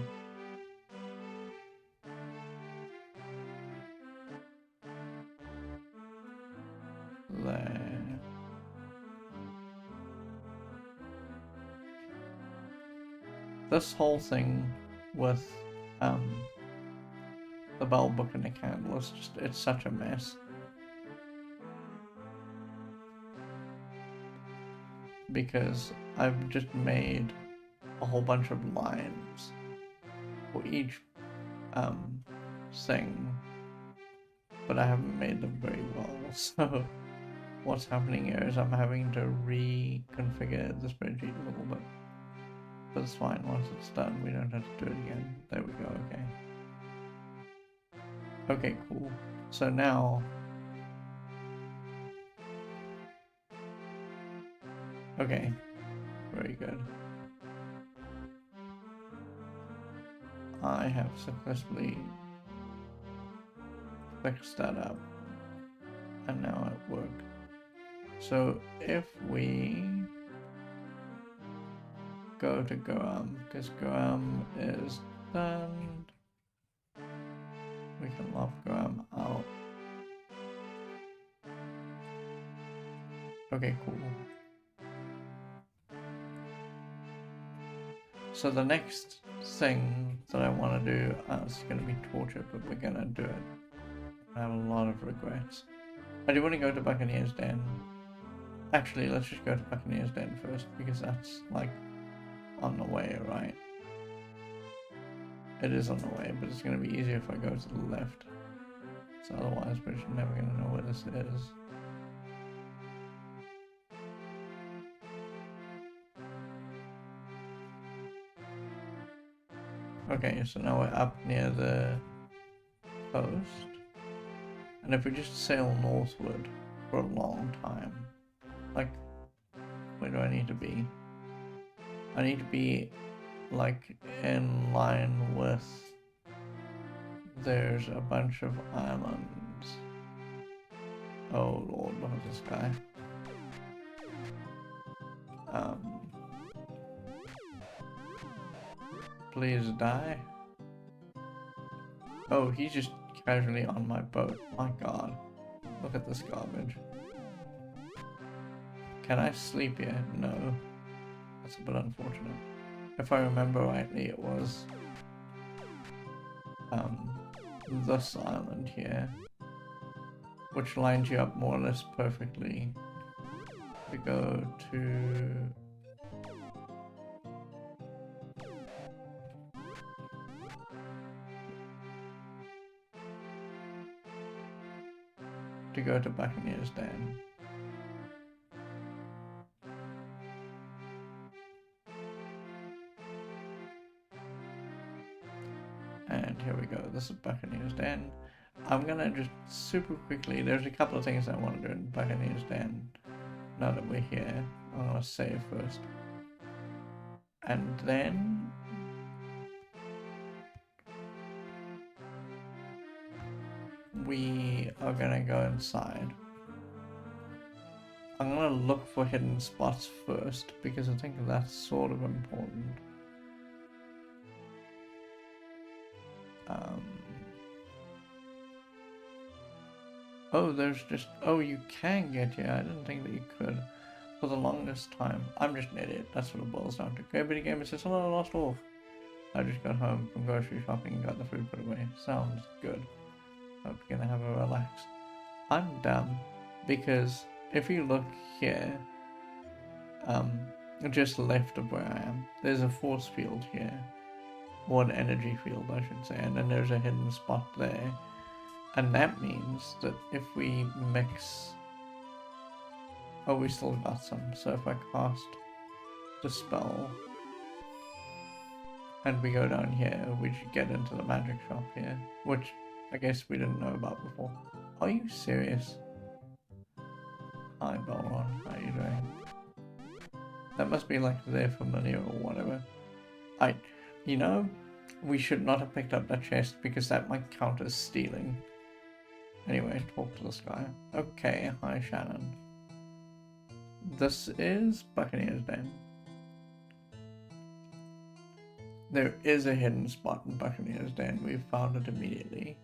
There. This whole thing with the bell book and the candle is just, it's such a mess. Because I've just made a whole bunch of lines for each thing but I haven't made them very well. So what's happening here is I'm having to reconfigure the spreadsheet a little bit. But it's fine, once it's done, we don't have to do it again. There we go, okay. Okay, cool. So now... Okay, very good. I have successfully fixed that up. And now it worked. So if we go to Goam, because Goam is done, we can lock Goam out. Okay, cool. So the next thing that I want to do is going to be torture, but we're going to do it. I have a lot of regrets. I do want to go to Buccaneer's Den. Actually, let's just go to Buccaneer's Den first, because that's, like, on the way, right? It is on the way, but it's going to be easier if I go to the left. So otherwise, we're just never going to know where this is. Okay, so now we're up near the coast. And if we just sail northward for a long time, like, where do I need to be? I need to be, like, in line with, there's a bunch of islands. Oh lord, look at this guy. Please die. Oh, he's just casually on my boat. My god. Look at this garbage. Can I sleep here? No. That's a bit unfortunate. If I remember rightly, it was this island here, which lines you up more or less perfectly to go to Buccaneer's Den. And here we go, this is Buccaneer's Den. I'm gonna just super quickly, there's a couple of things I want to do in Buccaneer's Den now that we're here. I'm gonna save first. And then we are gonna go inside. I'm gonna look for hidden spots first because I think that's sort of important. Oh, there's just... Oh, you can get here. I didn't think that you could. For the longest time. I'm just an idiot. That's what it boils down to. Great Video Gamer says, hello, Lost Wolf. I just got home from grocery shopping and got the food put away. Sounds good. Hope you're gonna have a relax. I'm dumb because if you look here, just left of where I am, there's a force field here. Or an energy field, I should say. And then there's a hidden spot there. And that means that if we mix... Oh, we still got some. So if I cast the spell and we go down here, we should get into the magic shop here. Which I guess we didn't know about before. Are you serious? Hi, Balron. How are you doing? That must be like their familiar or whatever. You know, we should not have picked up that chest because that might count as stealing. Anyway, talk to this guy. Okay, hi Shannon. This is Buccaneer's Den. There is a hidden spot in Buccaneer's Den. We found it immediately.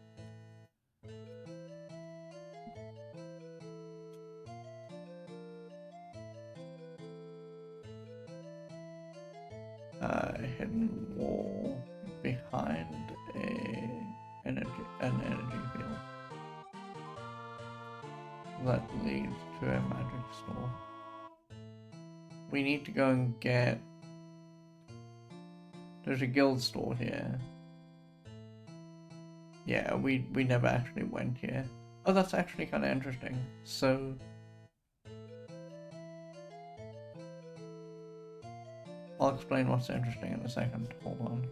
Hidden wall behind an energy field that leads to a magic store. We need to go and get... There's a guild store here. Yeah, we never actually went here. Oh, that's actually kind of interesting. So, I'll explain what's interesting in a second. Hold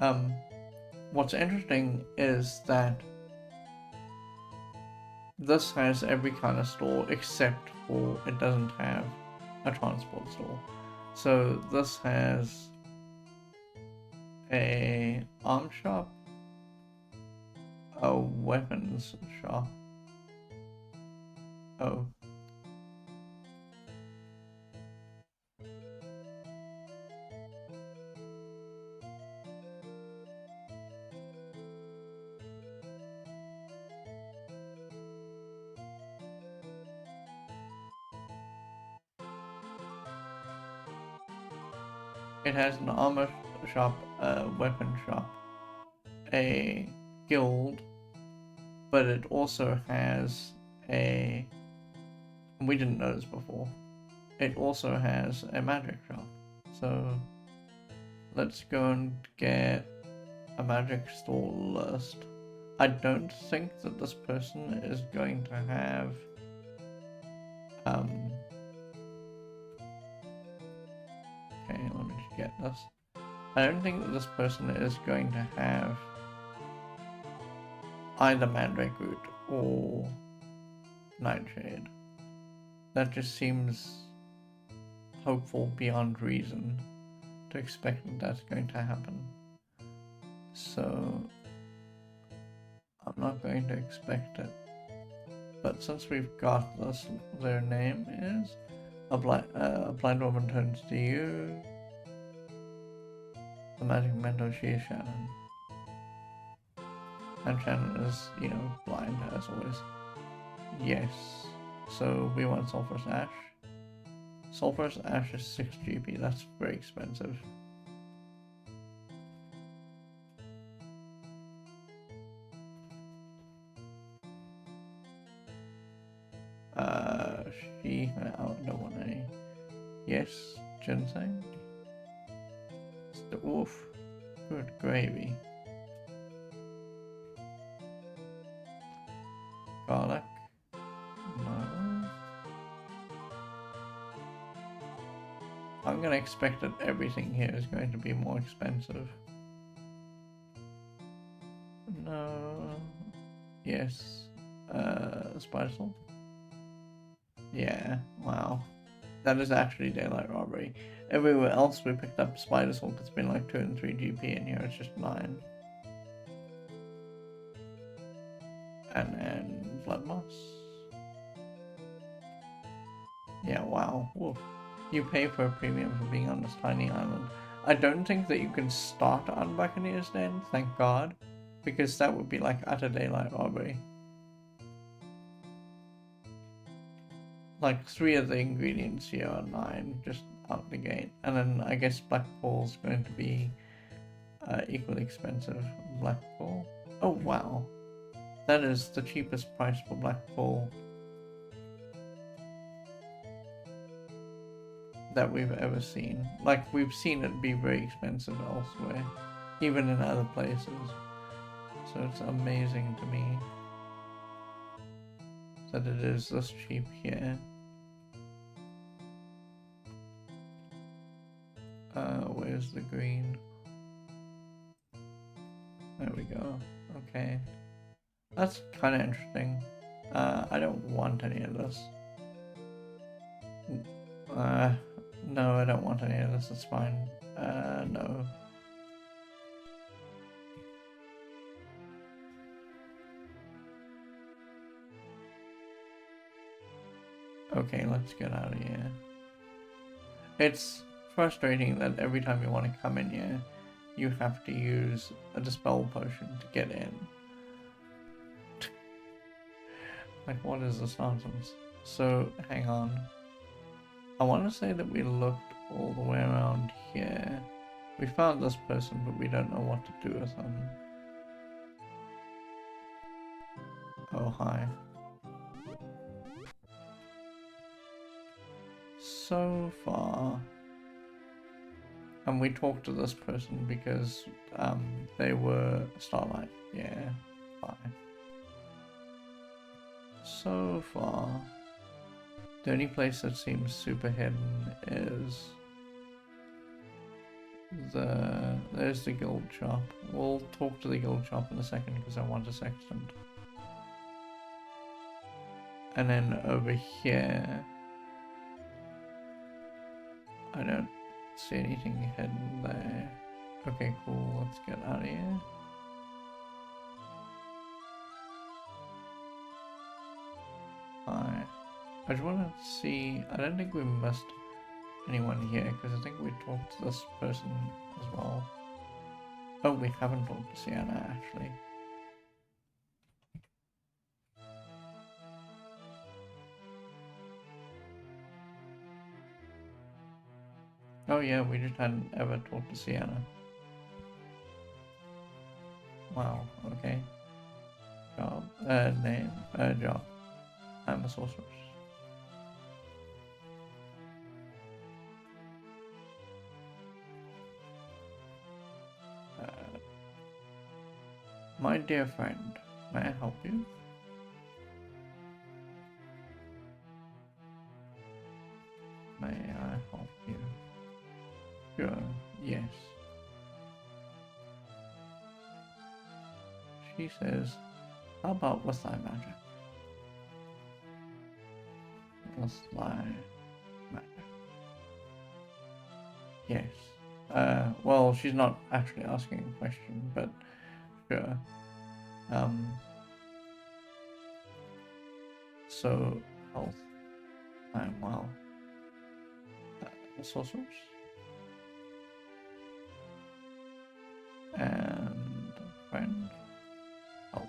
on. What's interesting is that this has every kind of store except for it doesn't have a transport store. So this has a arm shop, a weapons shop. Oh. It has an armor shop, a weapon shop, a guild, but it also has a... We didn't know this before. It also has a magic shop. So let's go and get a magic store list. I don't think that this person is going to have okay, let me just get this. I don't think that this person is going to have either Mandrake Root or Nightshade. That just seems hopeful beyond reason to expect that that's going to happen. So I'm not going to expect it. But since we've got this, their name is a blind woman turns to you. The magic mentor, she is Shannon. And Shannon is, you know, blind as always. Yes. So we want Sulphurous Ash. Sulphurous Ash is 6 GP, that's very expensive. She, I don't want any. Yes, ginseng. Oof, good gravy. Garlic. No. I'm gonna expect that everything here is going to be more expensive. No. Yes. Spider salt? Yeah, wow. That is actually daylight robbery. Everywhere else we picked up spider salt, it's been like 2 and 3 GP, and here it's just 9. And then blood moss. Yeah, wow. Woof. You pay for a premium for being on this tiny island. I don't think that you can start on Buccaneer's Den, thank God, because that would be like utter daylight robbery. Like 3 of the ingredients here are 9, just out the gate. And then I guess black coal's going to be equally expensive. Black coal. Oh wow, that is the cheapest price for black coal that we've ever seen. Like, we've seen it be very expensive elsewhere, even in other places. So it's amazing to me that it is this cheap here. Where's the green? There we go. Okay. That's kind of interesting. I don't want any of this. No, I don't want any of this. It's fine. No. Okay, let's get out of here. It's frustrating that every time you want to come in here, you have to use a dispel potion to get in. Like, what is this nonsense? So, hang on. I want to say that we looked all the way around here. We found this person, but we don't know what to do with them. Oh, hi. So far. And we talked to this person because they were Starlight. Yeah, fine. so far, the only place that seems super hidden is there's the guild shop. We'll talk to the guild shop in a second because I want a sextant. And then over here, I don't see anything hidden there. Okay, cool, let's get out of here. Alright, I just want to see, I don't think we missed anyone here because I think we talked to this person as well. Oh, we haven't talked to Sienna actually. Oh yeah, we just hadn't ever talked to Sienna. Wow, okay. Job, name, job. I'm a sorceress. My dear friend, may I help you? May I help you? Sure, yes. She says, how about with thy magic? With thy magic. Yes. Well, she's not actually asking a question, but sure. So, health. I'm well. Sorcerers. And friend. Help.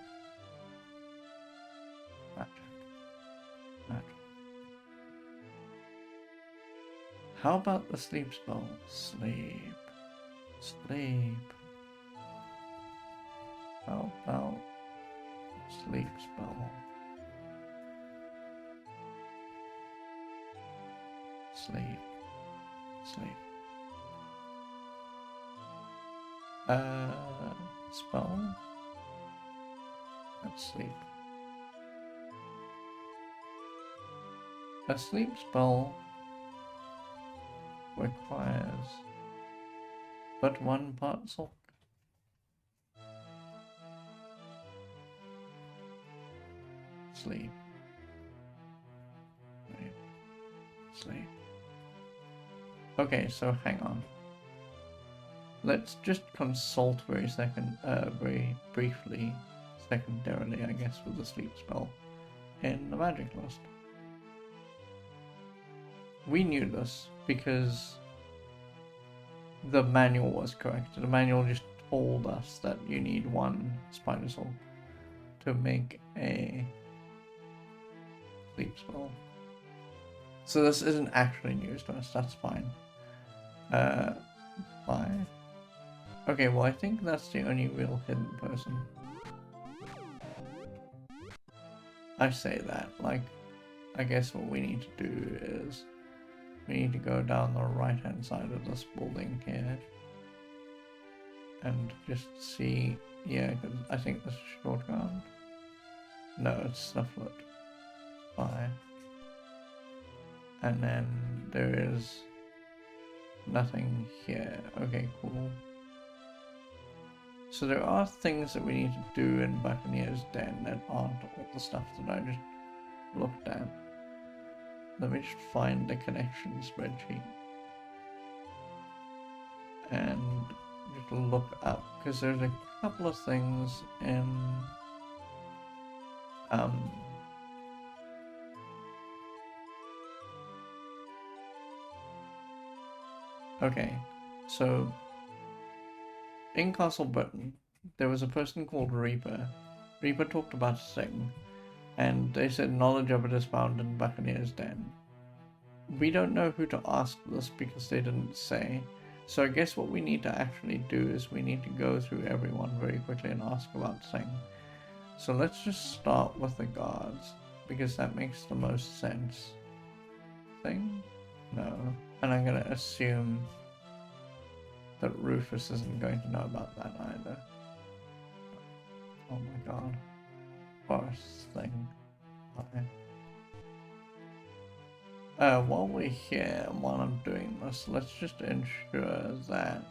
Magic. Magic. How about the sleep spell? Sleep. Sleep. How about sleep spell? Sleep. Sleep. Spell. Let's sleep. A sleep spell requires but one part silk. Sleep. Sleep. Sleep. Okay, so hang on. Let's just consult very briefly, secondarily, I guess, with the sleep spell in the magic list. We knew this because the manual was correct. The manual just told us that you need one spider silk to make a sleep spell. So this isn't actually news to us, that's fine. Why? Okay, well I think that's the only real hidden person. I say that, like, I guess what we need to do is we need to go down the right hand side of this building here and just see, yeah, because I think this is shortcut. No, it's Snufflet. Bye. And then there is nothing here. Okay, cool. So there are things that we need to do in Buccaneer's Den that aren't all the stuff that I just looked at. Let me just find the connection spreadsheet and just look up, because there's a couple of things in okay, so in Castle Britain there was a person called Reaper. Reaper talked about a thing, and they said knowledge of it is found in Buccaneer's Den. We don't know who to ask this because they didn't say. So I guess what we need to actually do is we need to go through everyone very quickly and ask about thing. So let's just start with the guards, because that makes the most sense. Thing? No. And I'm gonna assume that Rufus isn't going to know about that either. Oh my god. Forest thing. Okay. While we're here, while I'm doing this, let's just ensure that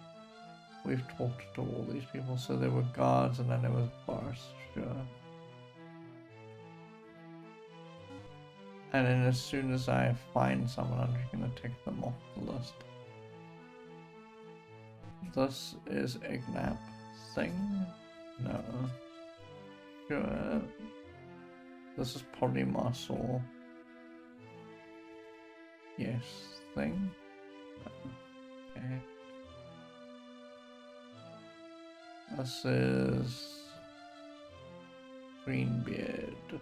we've talked to all these people. So there were guards and then there was bars, sure. And then as soon as I find someone, I'm just gonna take them off the list. This is Ignap thing? No. Sure. This is probably muscle. Yes, thing? Okay. This is Greenbeard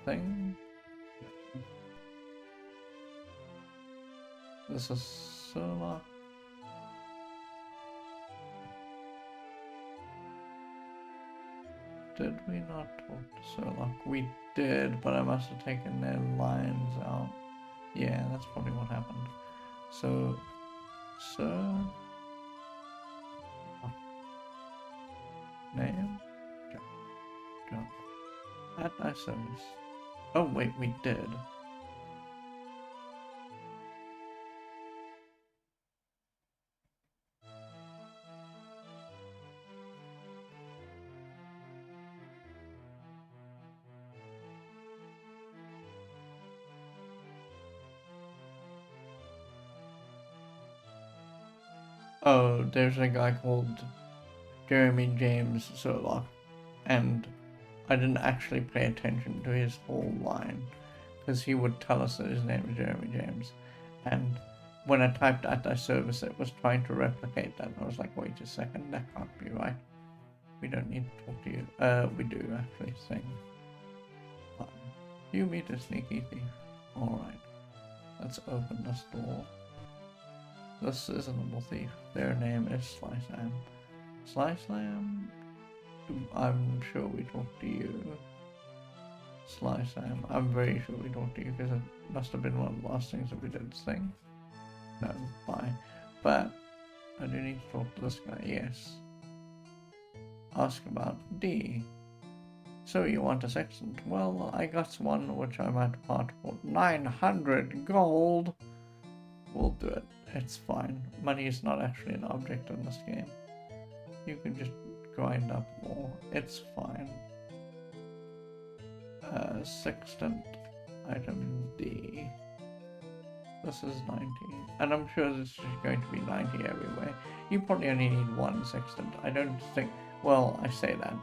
thing. This is Solar. Did we not talk to Sherlock? We did, but I must have taken their lines out. Yeah, that's probably what happened. So, Sir... Name? Jump. At thy service. Oh wait, we did. Oh, there's a guy called Jeremy James Sherlock, and I didn't actually pay attention to his whole line, because he would tell us that his name is Jeremy James, and when I typed at thy service it was trying to replicate that, and I was like, wait a second, that can't be right. We don't need to talk to you. We do actually sing. You meet a sneaky thief. Alright, let's open this door. This is a noble thief. Their name is Sly Sam. Sly Sam? I'm sure we talked to you. Sly Sam. I'm very sure we talked to you because it must have been one of the last things that we did sing. No, bye. But I do need to talk to this guy, yes. Ask about D. So you want a sextant? Well, I got one which I might part for 900 gold. We'll do it. It's fine. Money is not actually an object in this game. You can just grind up more. It's fine. Sextant. Item D. This is 90. And I'm sure this is going to be 90 everywhere. You probably only need one sextant. I don't think... Well, I say that.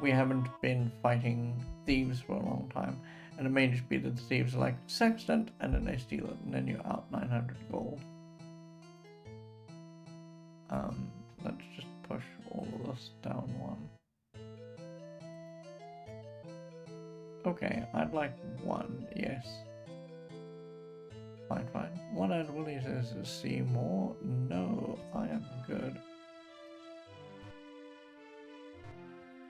We haven't been fighting thieves for a long time. And it may just be that the thieves are like, sextant, and then they steal it, and then you're out 900 gold. Let's just push all of this down one. Okay, I'd like one, yes. Fine, fine. What I'd really says is see more. No, I am good.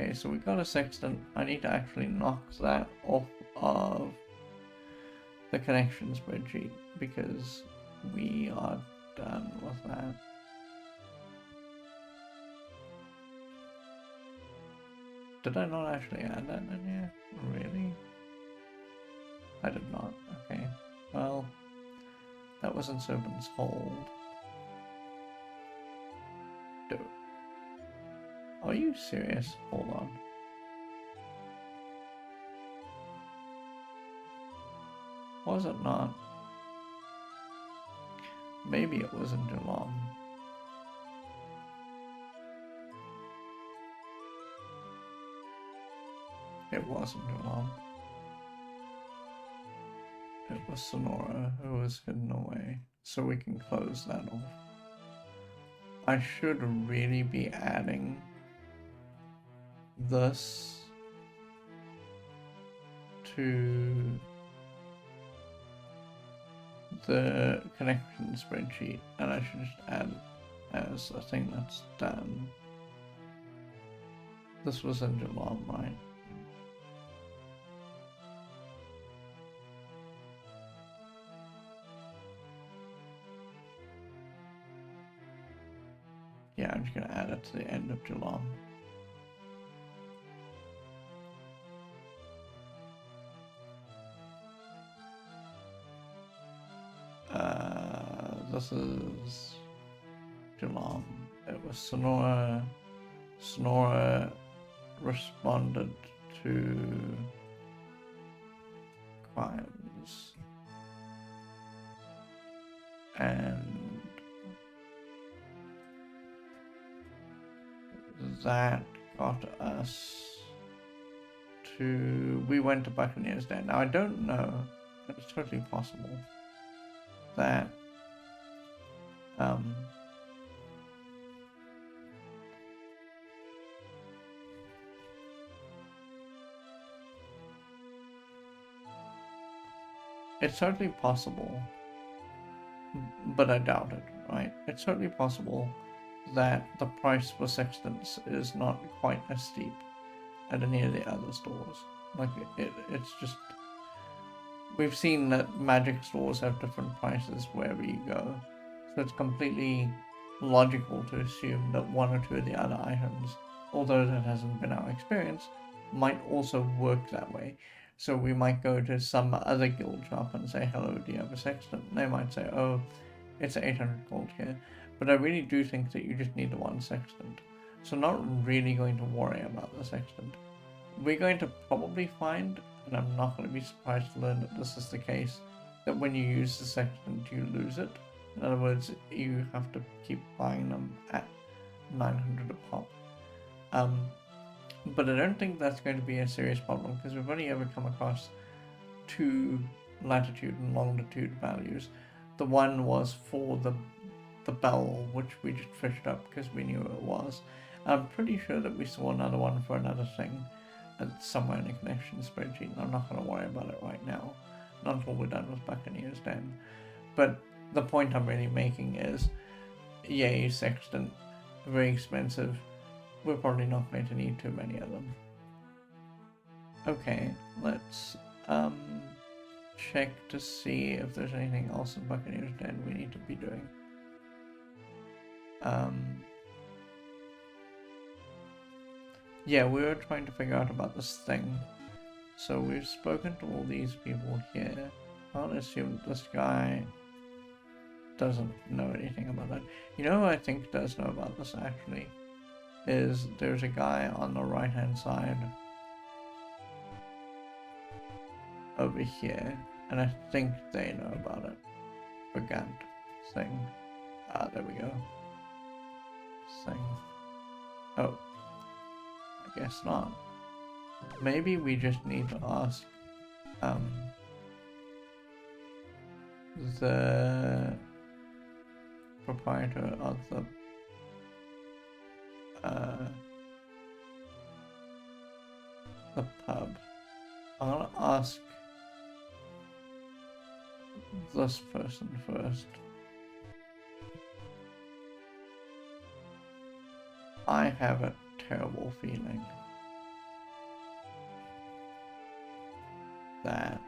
Okay, so we got a sextant. I need to actually knock that off of the connection spreadsheet because we are done with that. Did I not actually add that in here? Really? I did not. Okay. Well, that was in Serpent's Hold. Dude. Are you serious? Hold on. Was it not? Maybe it wasn't too long. It wasn't too long. It was Sonora who was hidden away, so we can close that off. I should really be adding this to the connection spreadsheet, and I should just add as a thing that's done. This was in July, right? Yeah, I'm just gonna add it to the end of July. this is too long. It was Sonora. Sonora responded to crimes. And that got us to... We went to Buccaneers Den. Now I don't know, but it's totally possible that it's certainly possible, but I doubt it, right? It's certainly possible that the price for sextants is not quite as steep at any of the other stores. Like, it's just... We've seen that magic stores have different prices wherever you go. So it's completely logical to assume that one or two of the other items, although that hasn't been our experience, might also work that way. So we might go to some other guild shop and say, hello, do you have a sextant? And they might say, oh, it's 800 gold here. But I really do think that you just need the one sextant. So not really going to worry about the sextant. We're going to probably find, and I'm not going to be surprised to learn that this is the case, that when you use the sextant, you lose it. In other words, you have to keep buying them at 900 a pop. But I don't think that's going to be a serious problem, because we've only ever come across two latitude and longitude values. The one was for the bell, which we just fished up because we knew it was. I'm pretty sure that we saw another one for another thing somewhere in a connection spreadsheet. I'm not going to worry about it right now, not until we're done with Buccaneers Den. But the point I'm really making is, yay, sextant, very expensive. We're probably not going to need too many of them. Okay, let's check to see if there's anything else in Buccaneers Den we need to be doing. Yeah, we were trying to figure out about this thing. So we've spoken to all these people here. I'll assume that this guy doesn't know anything about that. You know who I think does know about this actually? Is there's a guy on the right hand side over here, and I think they know about it. Brigand thing. There we go. Thing. Oh, I guess not. Maybe we just need to ask the proprietor of the pub. I'm gonna ask this person first. I have a terrible feeling that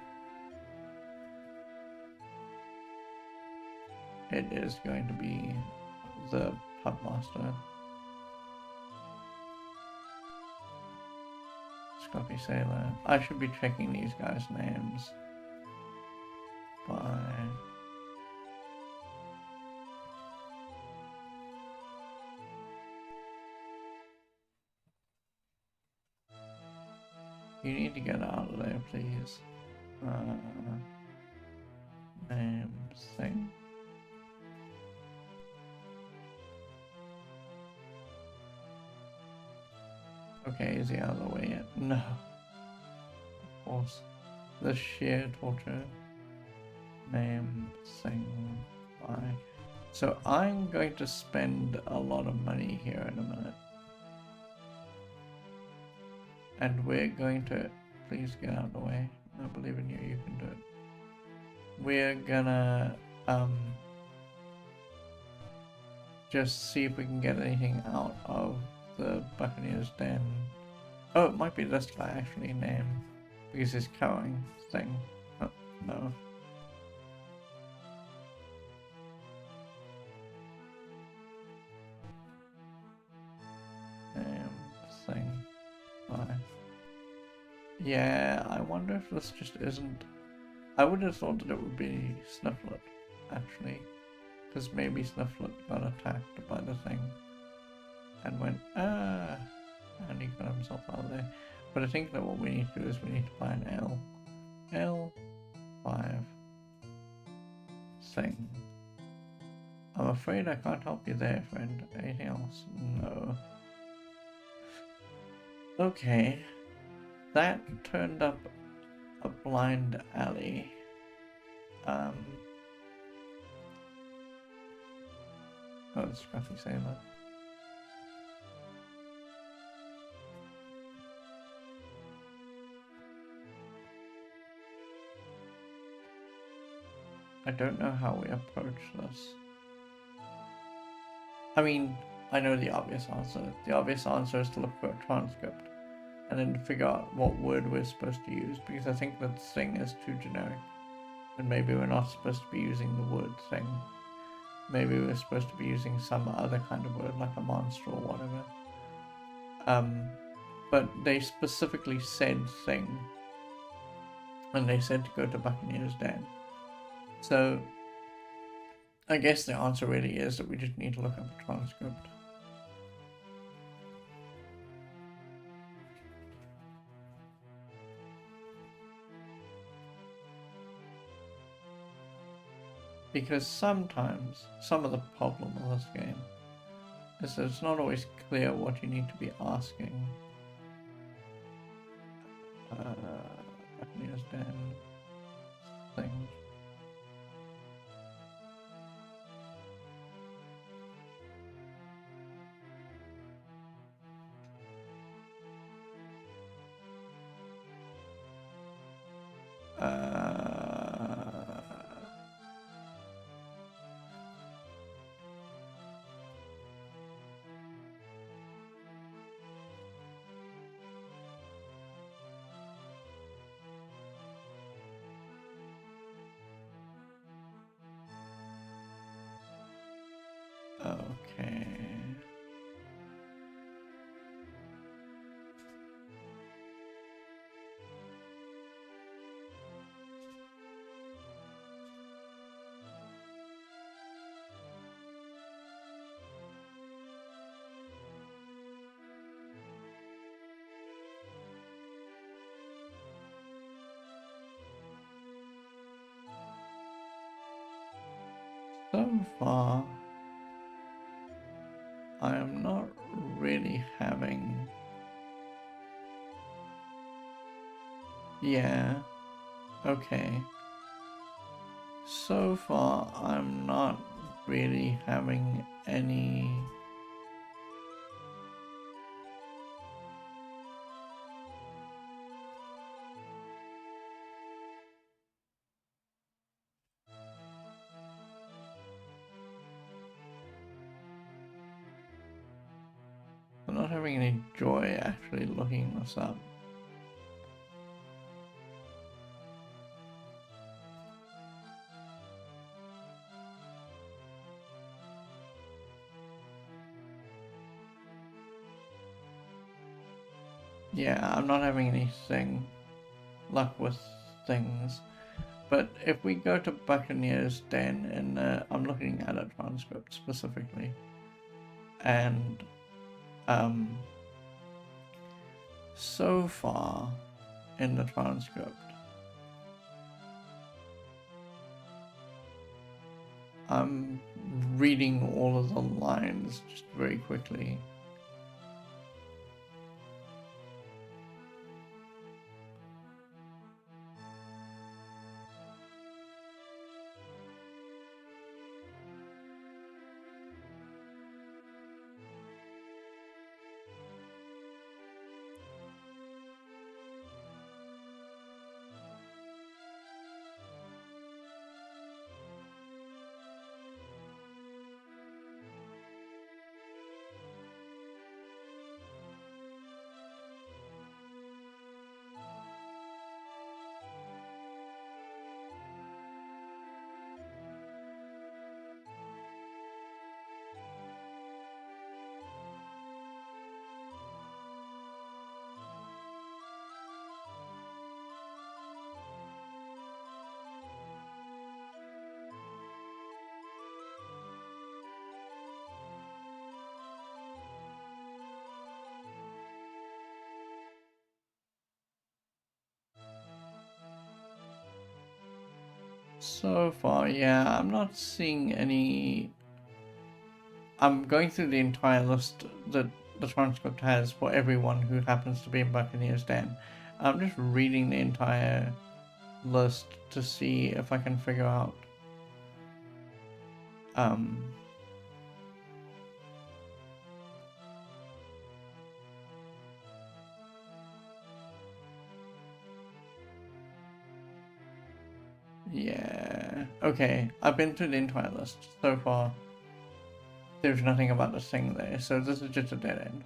it is going to be the pub master. Scruffy Sailor. I should be checking these guys' names by... You need to get out of there, please. Name thing. Okay, is he out of the way yet? No. Of course. The sheer torture. Name thing. Bye. So I'm going to spend a lot of money here in a minute. And we're going to... Please get out of the way. I believe in you, you can do it. We're gonna just see if we can get anything out of the Buccaneers Den. Oh, it might be this guy actually, name, because he's cowing thing. Oh, no. Name thing. Bye. Yeah, I wonder if this just isn't... I would have thought that it would be Snifflet, actually. Because maybe Snifflet got attacked by the thing and went, ah, and he got himself out of there. But I think that what we need to do is we need to buy an L5 thing. I'm afraid I can't help you there, friend. Anything else? No. Okay. That turned up a blind alley. Oh, the Scruffy Sailor. I don't know how we approach this. I mean, I know the obvious answer. The obvious answer is to look for a transcript and then figure out what word we're supposed to use, because I think that thing is too generic. And maybe we're not supposed to be using the word thing. Maybe we're supposed to be using some other kind of word, like a monster or whatever. But they specifically said thing. And they said to go to Buccaneer's Den. So, I guess the answer really is that we just need to look up a transcript. Because sometimes, some of the problem of this game is that it's not always clear what you need to be asking. Buccaneer's Den things. Okay. So far, I am not really having... Yeah, okay. So far, I'm not really having any... I'm not having any joy actually looking this up. Yeah, I'm not having anything luck with things. But if we go to Buccaneer's Den, and I'm looking at a transcript specifically, and so far in the transcript, I'm reading all of the lines just very quickly. So far, yeah, I'm not seeing any. I'm going through the entire list that the transcript has for everyone who happens to be in Buccaneer's Den. I'm just reading the entire list to see if I can figure out um yeah, okay, I've been through the entire list. So far there's nothing about this thing there, so this is just a dead end.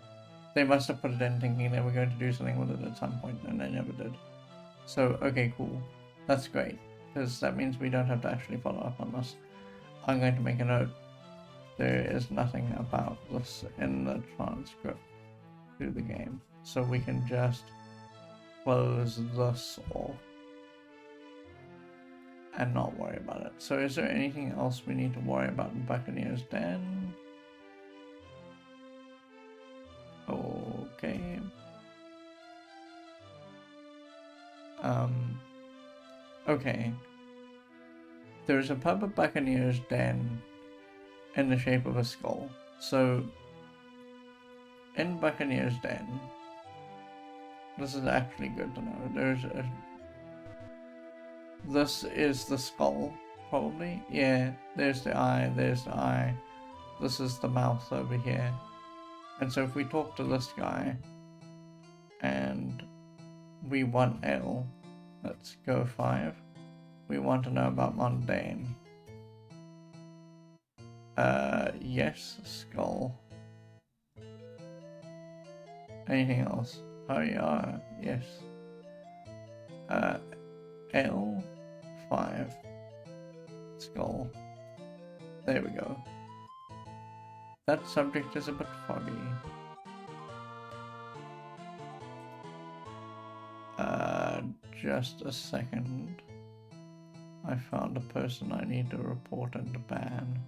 They must have put it in thinking they were going to do something with it at some point, and they never did. So okay, cool, that's great, because that means we don't have to actually follow up on this. I'm going to make a note. There is nothing about this in the transcript to the game, so we can just close this off and not worry about it. So is there anything else we need to worry about in Buccaneer's Den? Okay. Okay. There's a pub at Buccaneer's Den in the shape of a skull. So, in Buccaneer's Den, this is actually good to know. This is the skull, probably. Yeah, there's the eye, there's the eye. This is the mouth over here. And so if we talk to this guy, and we want L, let's go 5. We want to know about mundane. Yes, skull. Anything else? Oh yeah, yes. L5. Skull. There we go. That subject is a bit foggy. Just a second. I found a person I need to report and ban.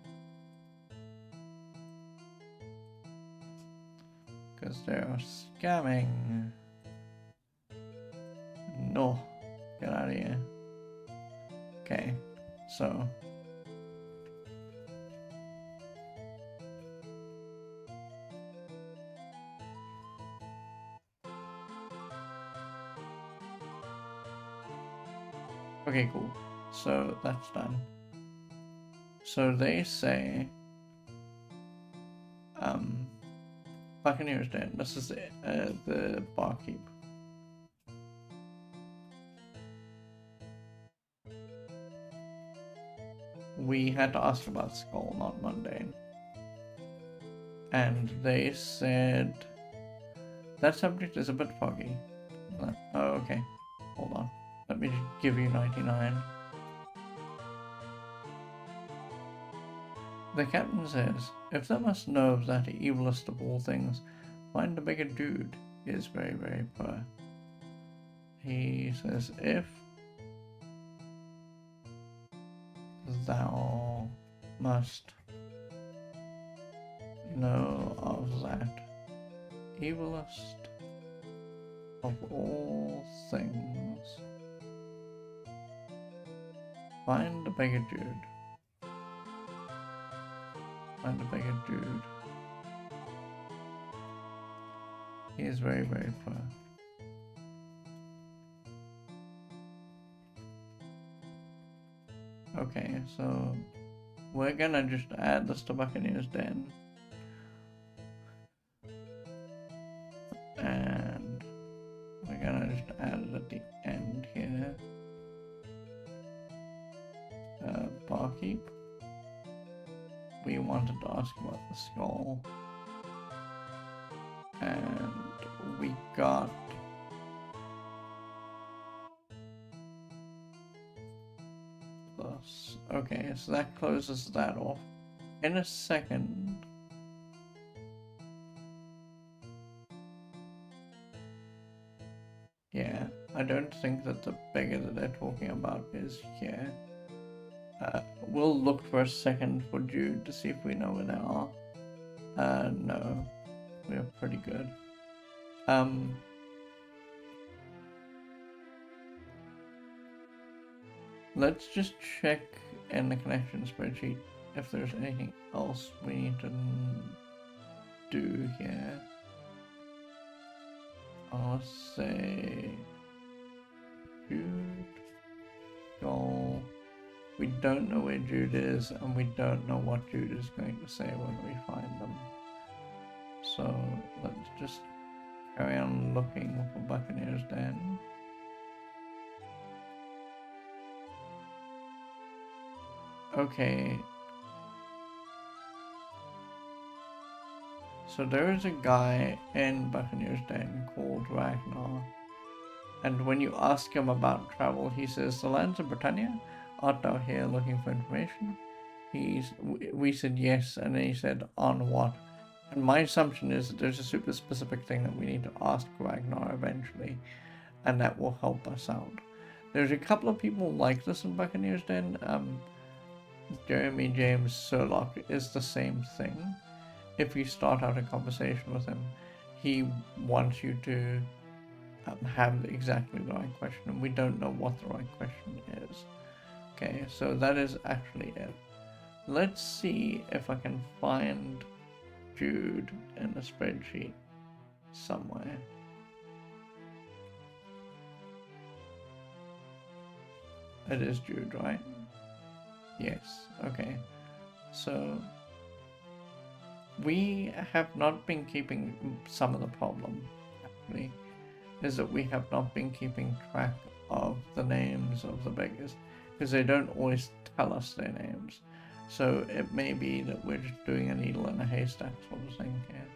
Because they are scamming. No. Get out of here. Okay. So. Okay, cool. So that's done. So they say, Buccaneer's Den. This is the barkeep. We had to ask about skull, not mundane. And they said that subject is a bit foggy. Oh, okay. Hold on. Let me give you 99. The captain says, if thou must know of that evilest of all things, find a bigger dude. He is very, very poor. He says, if thou must know of that evilest of all things, find a bigger dude. Find a bigger dude. He is very, very poor. Okay, so we're gonna just add this to Buccaneer's Den. And we're gonna just add it at the end here. Barkeep. We wanted to ask about the skull. And we got this. Okay, so that closes that off. In a second, yeah, I don't think that the beggar that they're talking about is here. We'll look for a second for Jude to see if we know where they are. No, we're pretty good. Let's just check in the connection spreadsheet if there's anything else we need to do here. I'll say Jude, goal. We don't know where Jude is, and we don't know what Jude is going to say when we find them. So let's just carry on looking for Buccaneer's Den. Okay. So there is a guy in Buccaneer's Den called Ragnar. And when you ask him about travel, he says, "The lands of Britannia? Art thou here looking for information?" We said yes, and then he said, "On what?" And my assumption is that there's a super specific thing that we need to ask Ragnar eventually, and that will help us out. There's a couple of people like this in Buccaneer's Den. Jeremy James Surlock is the same thing. If you start out a conversation with him, he wants you to have exactly the right question, and we don't know what the right question is. Okay, so that is actually it. Let's see if I can find Jude in the spreadsheet somewhere. It is Jude, right? Yes, okay. So we have not been keeping, some of the problem actually is that we have not been keeping track of the names of the beggars because they don't always tell us their names. So it may be that we're just doing a needle in a haystack sort of thing here.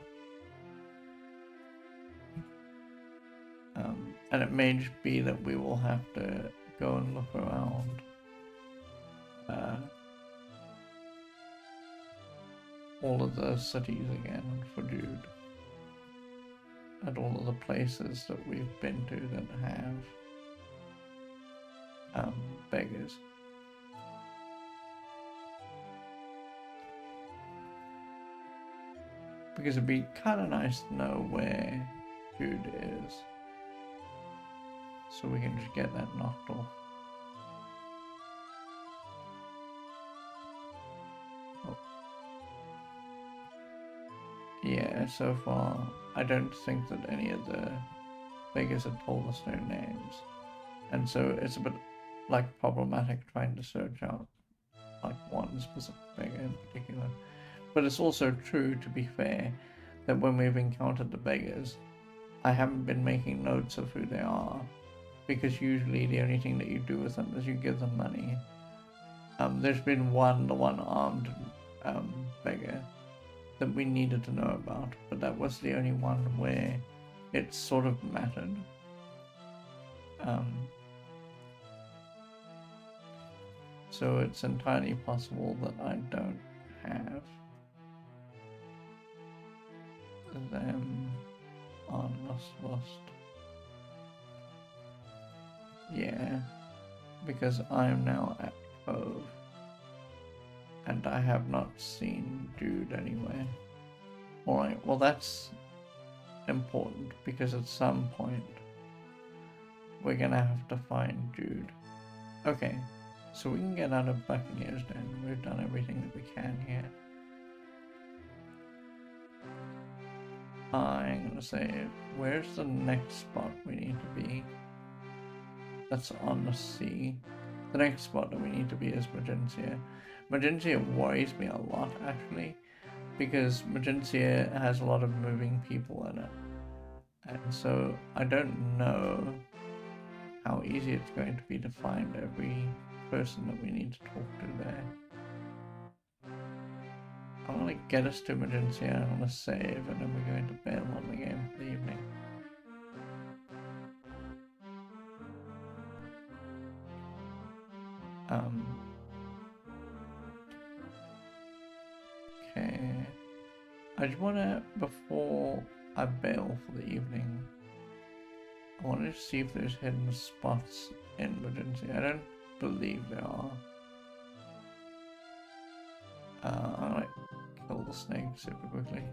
And it may just be that we will have to go and look around all of the cities again for Jude. At all of the places that we've been to that have beggars. Because it'd be kind of nice to know where Jude is, so we can just get that knocked off. Oh. Yeah, so far I don't think that any of the beggars have told us their names, and so it's a bit like problematic trying to search out like one specific beggar in particular. But it's also true, to be fair, that when we've encountered the beggars, I haven't been making notes of who they are, because usually the only thing that you do with them is you give them money. There's been the one armed beggar that we needed to know about, but that was the only one where it sort of mattered. So it's entirely possible that I don't have them on Lost. Yeah, because I am now at Cove, and I have not seen Jude anywhere. Alright, well that's important, because at some point we're gonna have to find Jude. Okay, so we can get out of Buccaneer's Den. We've done everything that we can here. I'm gonna say, where's the next spot we need to be? That's on the sea. The next spot that we need to be is Magencia. Magencia worries me a lot, actually, because Magencia has a lot of moving people in it. And so I don't know how easy it's going to be to find every person that we need to talk to there. I want to get us to Magencia, I want to save, and then we're going to bail on the game for the evening. Okay. I just want to, before I bail for the evening, I want to see if there's hidden spots in Magencia. I don't believe there are. I'm gonna kill the snake super quickly,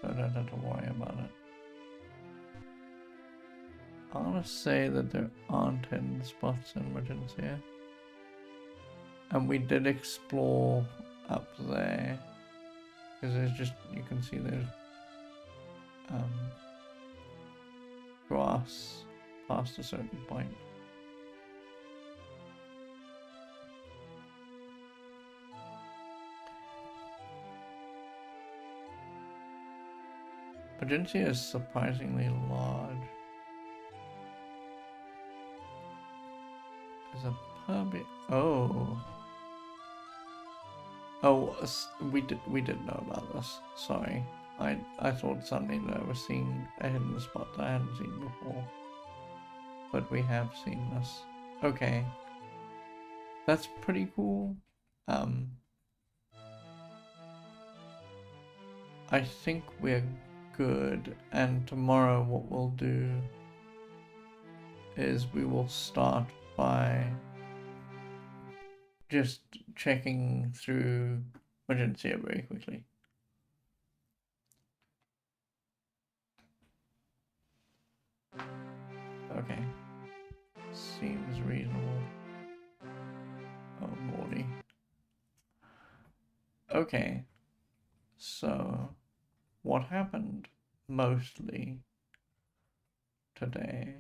so I don't have to worry about it. I want to say that there aren't hidden spots in Regencia. And we did explore up there. Because there's just, you can see there's grass past a certain point. Regencia is surprisingly large. There's a permit. Oh, we did know about this. Sorry, I thought suddenly that I was seeing a hidden spot that I hadn't seen before, but we have seen this. Okay, that's pretty cool. I think we're good, and tomorrow what we'll do is we will start by just checking through Regencia very quickly. Okay. Seems reasonable. Oh, lordy. Okay. So, what happened mostly today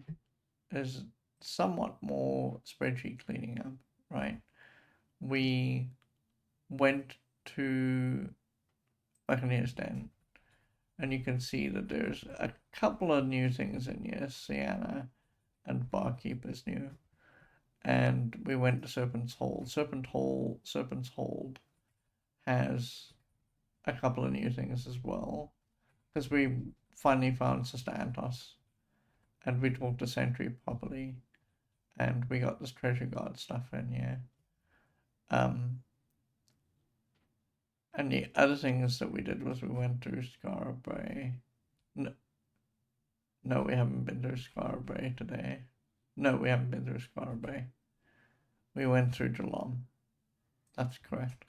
is somewhat more spreadsheet cleaning up, right? We went to Buccaneer's Den, and you can see that there's a couple of new things in here. Sienna and Barkeeper's new. And we went to Serpent's Hold. Serpent's Hold has a couple of new things as well. Because we finally found Sister Antos. And we talked to Sentry properly. And we got this treasure guard stuff in here. And the other things that we did was we went through Scarab Bay. No, we haven't been through Scarab Bay today. No, we haven't been through Scarab Bay. We went through Geelong. That's correct.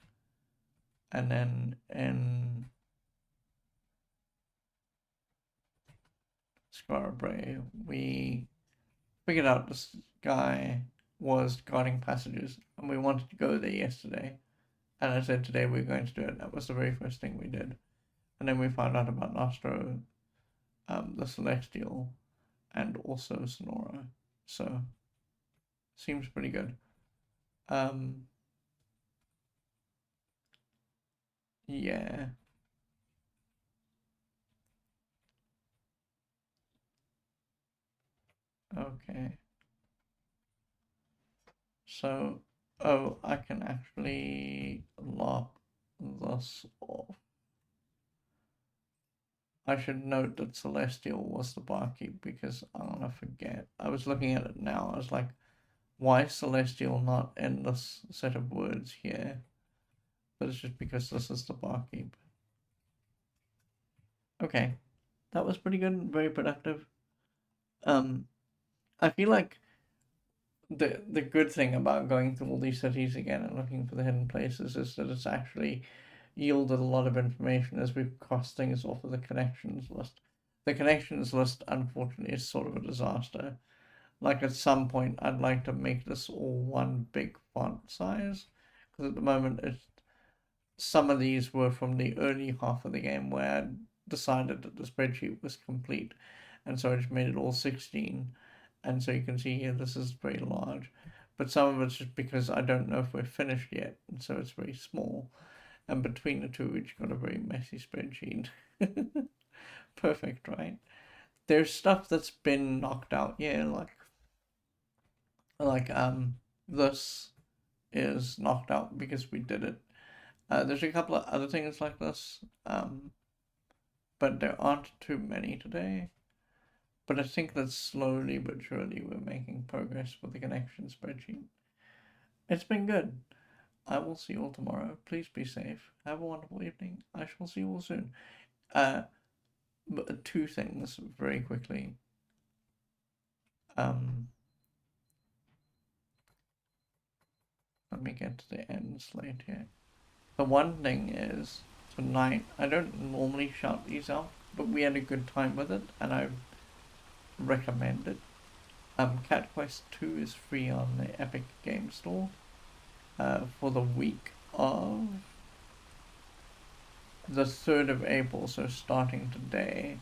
And then in Scarab Bay, we figured out this guy was guarding passages, and we wanted to go there yesterday. And I said today we are going to do it. That was the very first thing we did. And then we found out about Nostro, the Celestial, and also Sonora. So, seems pretty good. Yeah. Okay. So, oh, I can actually lock this off. I should note that Celestial was the barkeep because I'm gonna forget. I was looking at it now. I was like, why is Celestial not in this set of words here? But it's just because this is the barkeep. Okay, that was pretty good, very productive. I feel like the good thing about going through all these cities again and looking for the hidden places is that it's actually yielded a lot of information as we've crossed things off of the connections list. The connections list, unfortunately, is sort of a disaster. Like at some point, I'd like to make this all one big font size, because at the moment, some of these were from the early half of the game where I decided that the spreadsheet was complete, and so I just made it all 16. And so you can see here, this is very large, but some of it's just because I don't know if we're finished yet, and so it's very small. And between the two, we just got a very messy spreadsheet. Perfect, right? There's stuff that's been knocked out, yeah, like this is knocked out because we did it. There's a couple of other things like this, but there aren't too many today. But I think that slowly but surely we're making progress with the connection spreadsheet. It's been good. I will see you all tomorrow. Please be safe. Have a wonderful evening. I shall see you all soon. But two things very quickly. Let me get to the end slate here. The one thing is, tonight, I don't normally shout these out, but we had a good time with it, and I recommend it. Cat Quest 2 is free on the Epic Game Store for the week of the 3rd of April, so starting today,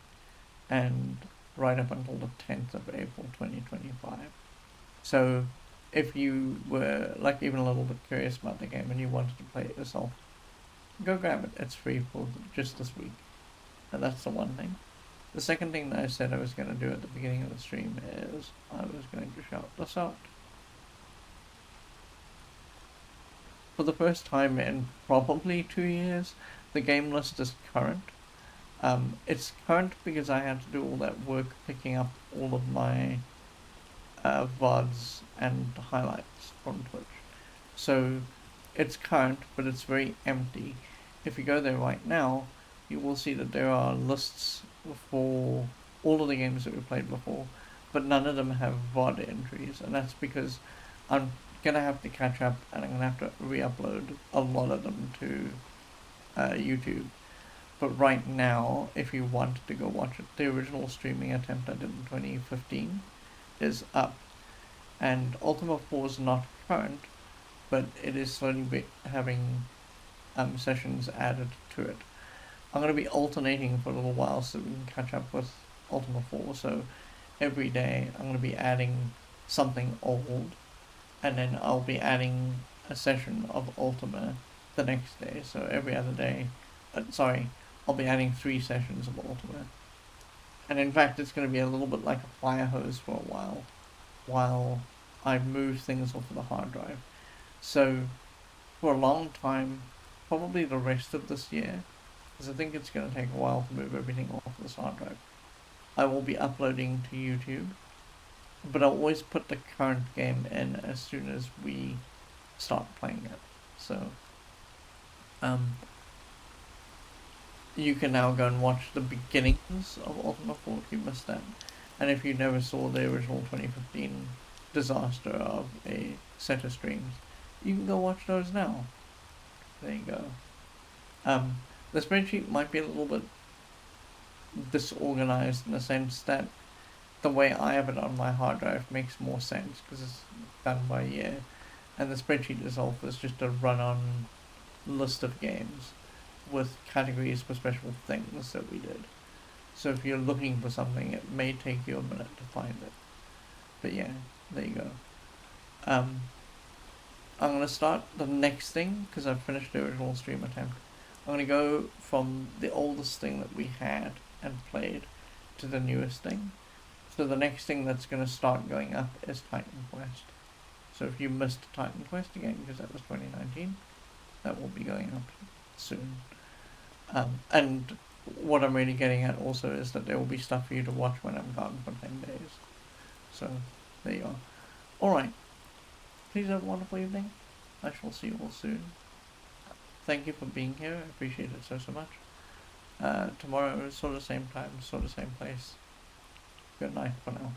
and right up until the 10th of April 2025. So if you were like even a little bit curious about the game and you wanted to play it yourself, go grab it. It's free for just this week. And that's the one thing. The second thing that I said I was going to do at the beginning of the stream is I was going to shout this out. For the first time in probably 2 years, the game list is current. It's current because I had to do all that work picking up all of my VODs and highlights from Twitch. So it's current, but it's very empty. If you go there right now, you will see that there are lists for all of the games that we played before, but none of them have VOD entries, and that's because I'm gonna have to catch up and I'm gonna have to re-upload a lot of them to YouTube. But right now, if you want to go watch it, the original streaming attempt I did in 2015 is up, and Ultima 4 is not current, but it is slowly having sessions added to it. I'm going to be alternating for a little while so we can catch up with Ultima 4, so every day I'm going to be adding something old, and then I'll be adding a session of Ultima the next day, so every other day, I'll be adding 3 sessions of Ultima. And in fact, it's going to be a little bit like a fire hose for a while I move things off of the hard drive. So, for a long time, probably the rest of this year, because I think it's going to take a while to move everything off this hard drive, I will be uploading to YouTube, but I'll always put the current game in as soon as we start playing it. So, you can now go and watch the beginnings of Ultima 4 if you missed that. And if you never saw the original 2015 disaster of a set of streams, you can go watch those now. There you go. The spreadsheet might be a little bit disorganized in the sense that the way I have it on my hard drive makes more sense because it's done by year, and the spreadsheet itself is just a run-on list of games with categories for special things that we did. So if you're looking for something, it may take you a minute to find it. But yeah, there you go. I'm going to start the next thing, because I've finished the original stream attempt. I'm going to go from the oldest thing that we had and played to the newest thing. So the next thing that's going to start going up is Titan Quest. So if you missed Titan Quest again, because that was 2019, that will be going up soon. And what I'm really getting at also is that there will be stuff for you to watch when I'm gone for 10 days. So, there you are. Alright. Please have a wonderful evening. I shall see you all soon. Thank you for being here. I appreciate it so much. Tomorrow, sort of same time, sort of same place. Good night for now.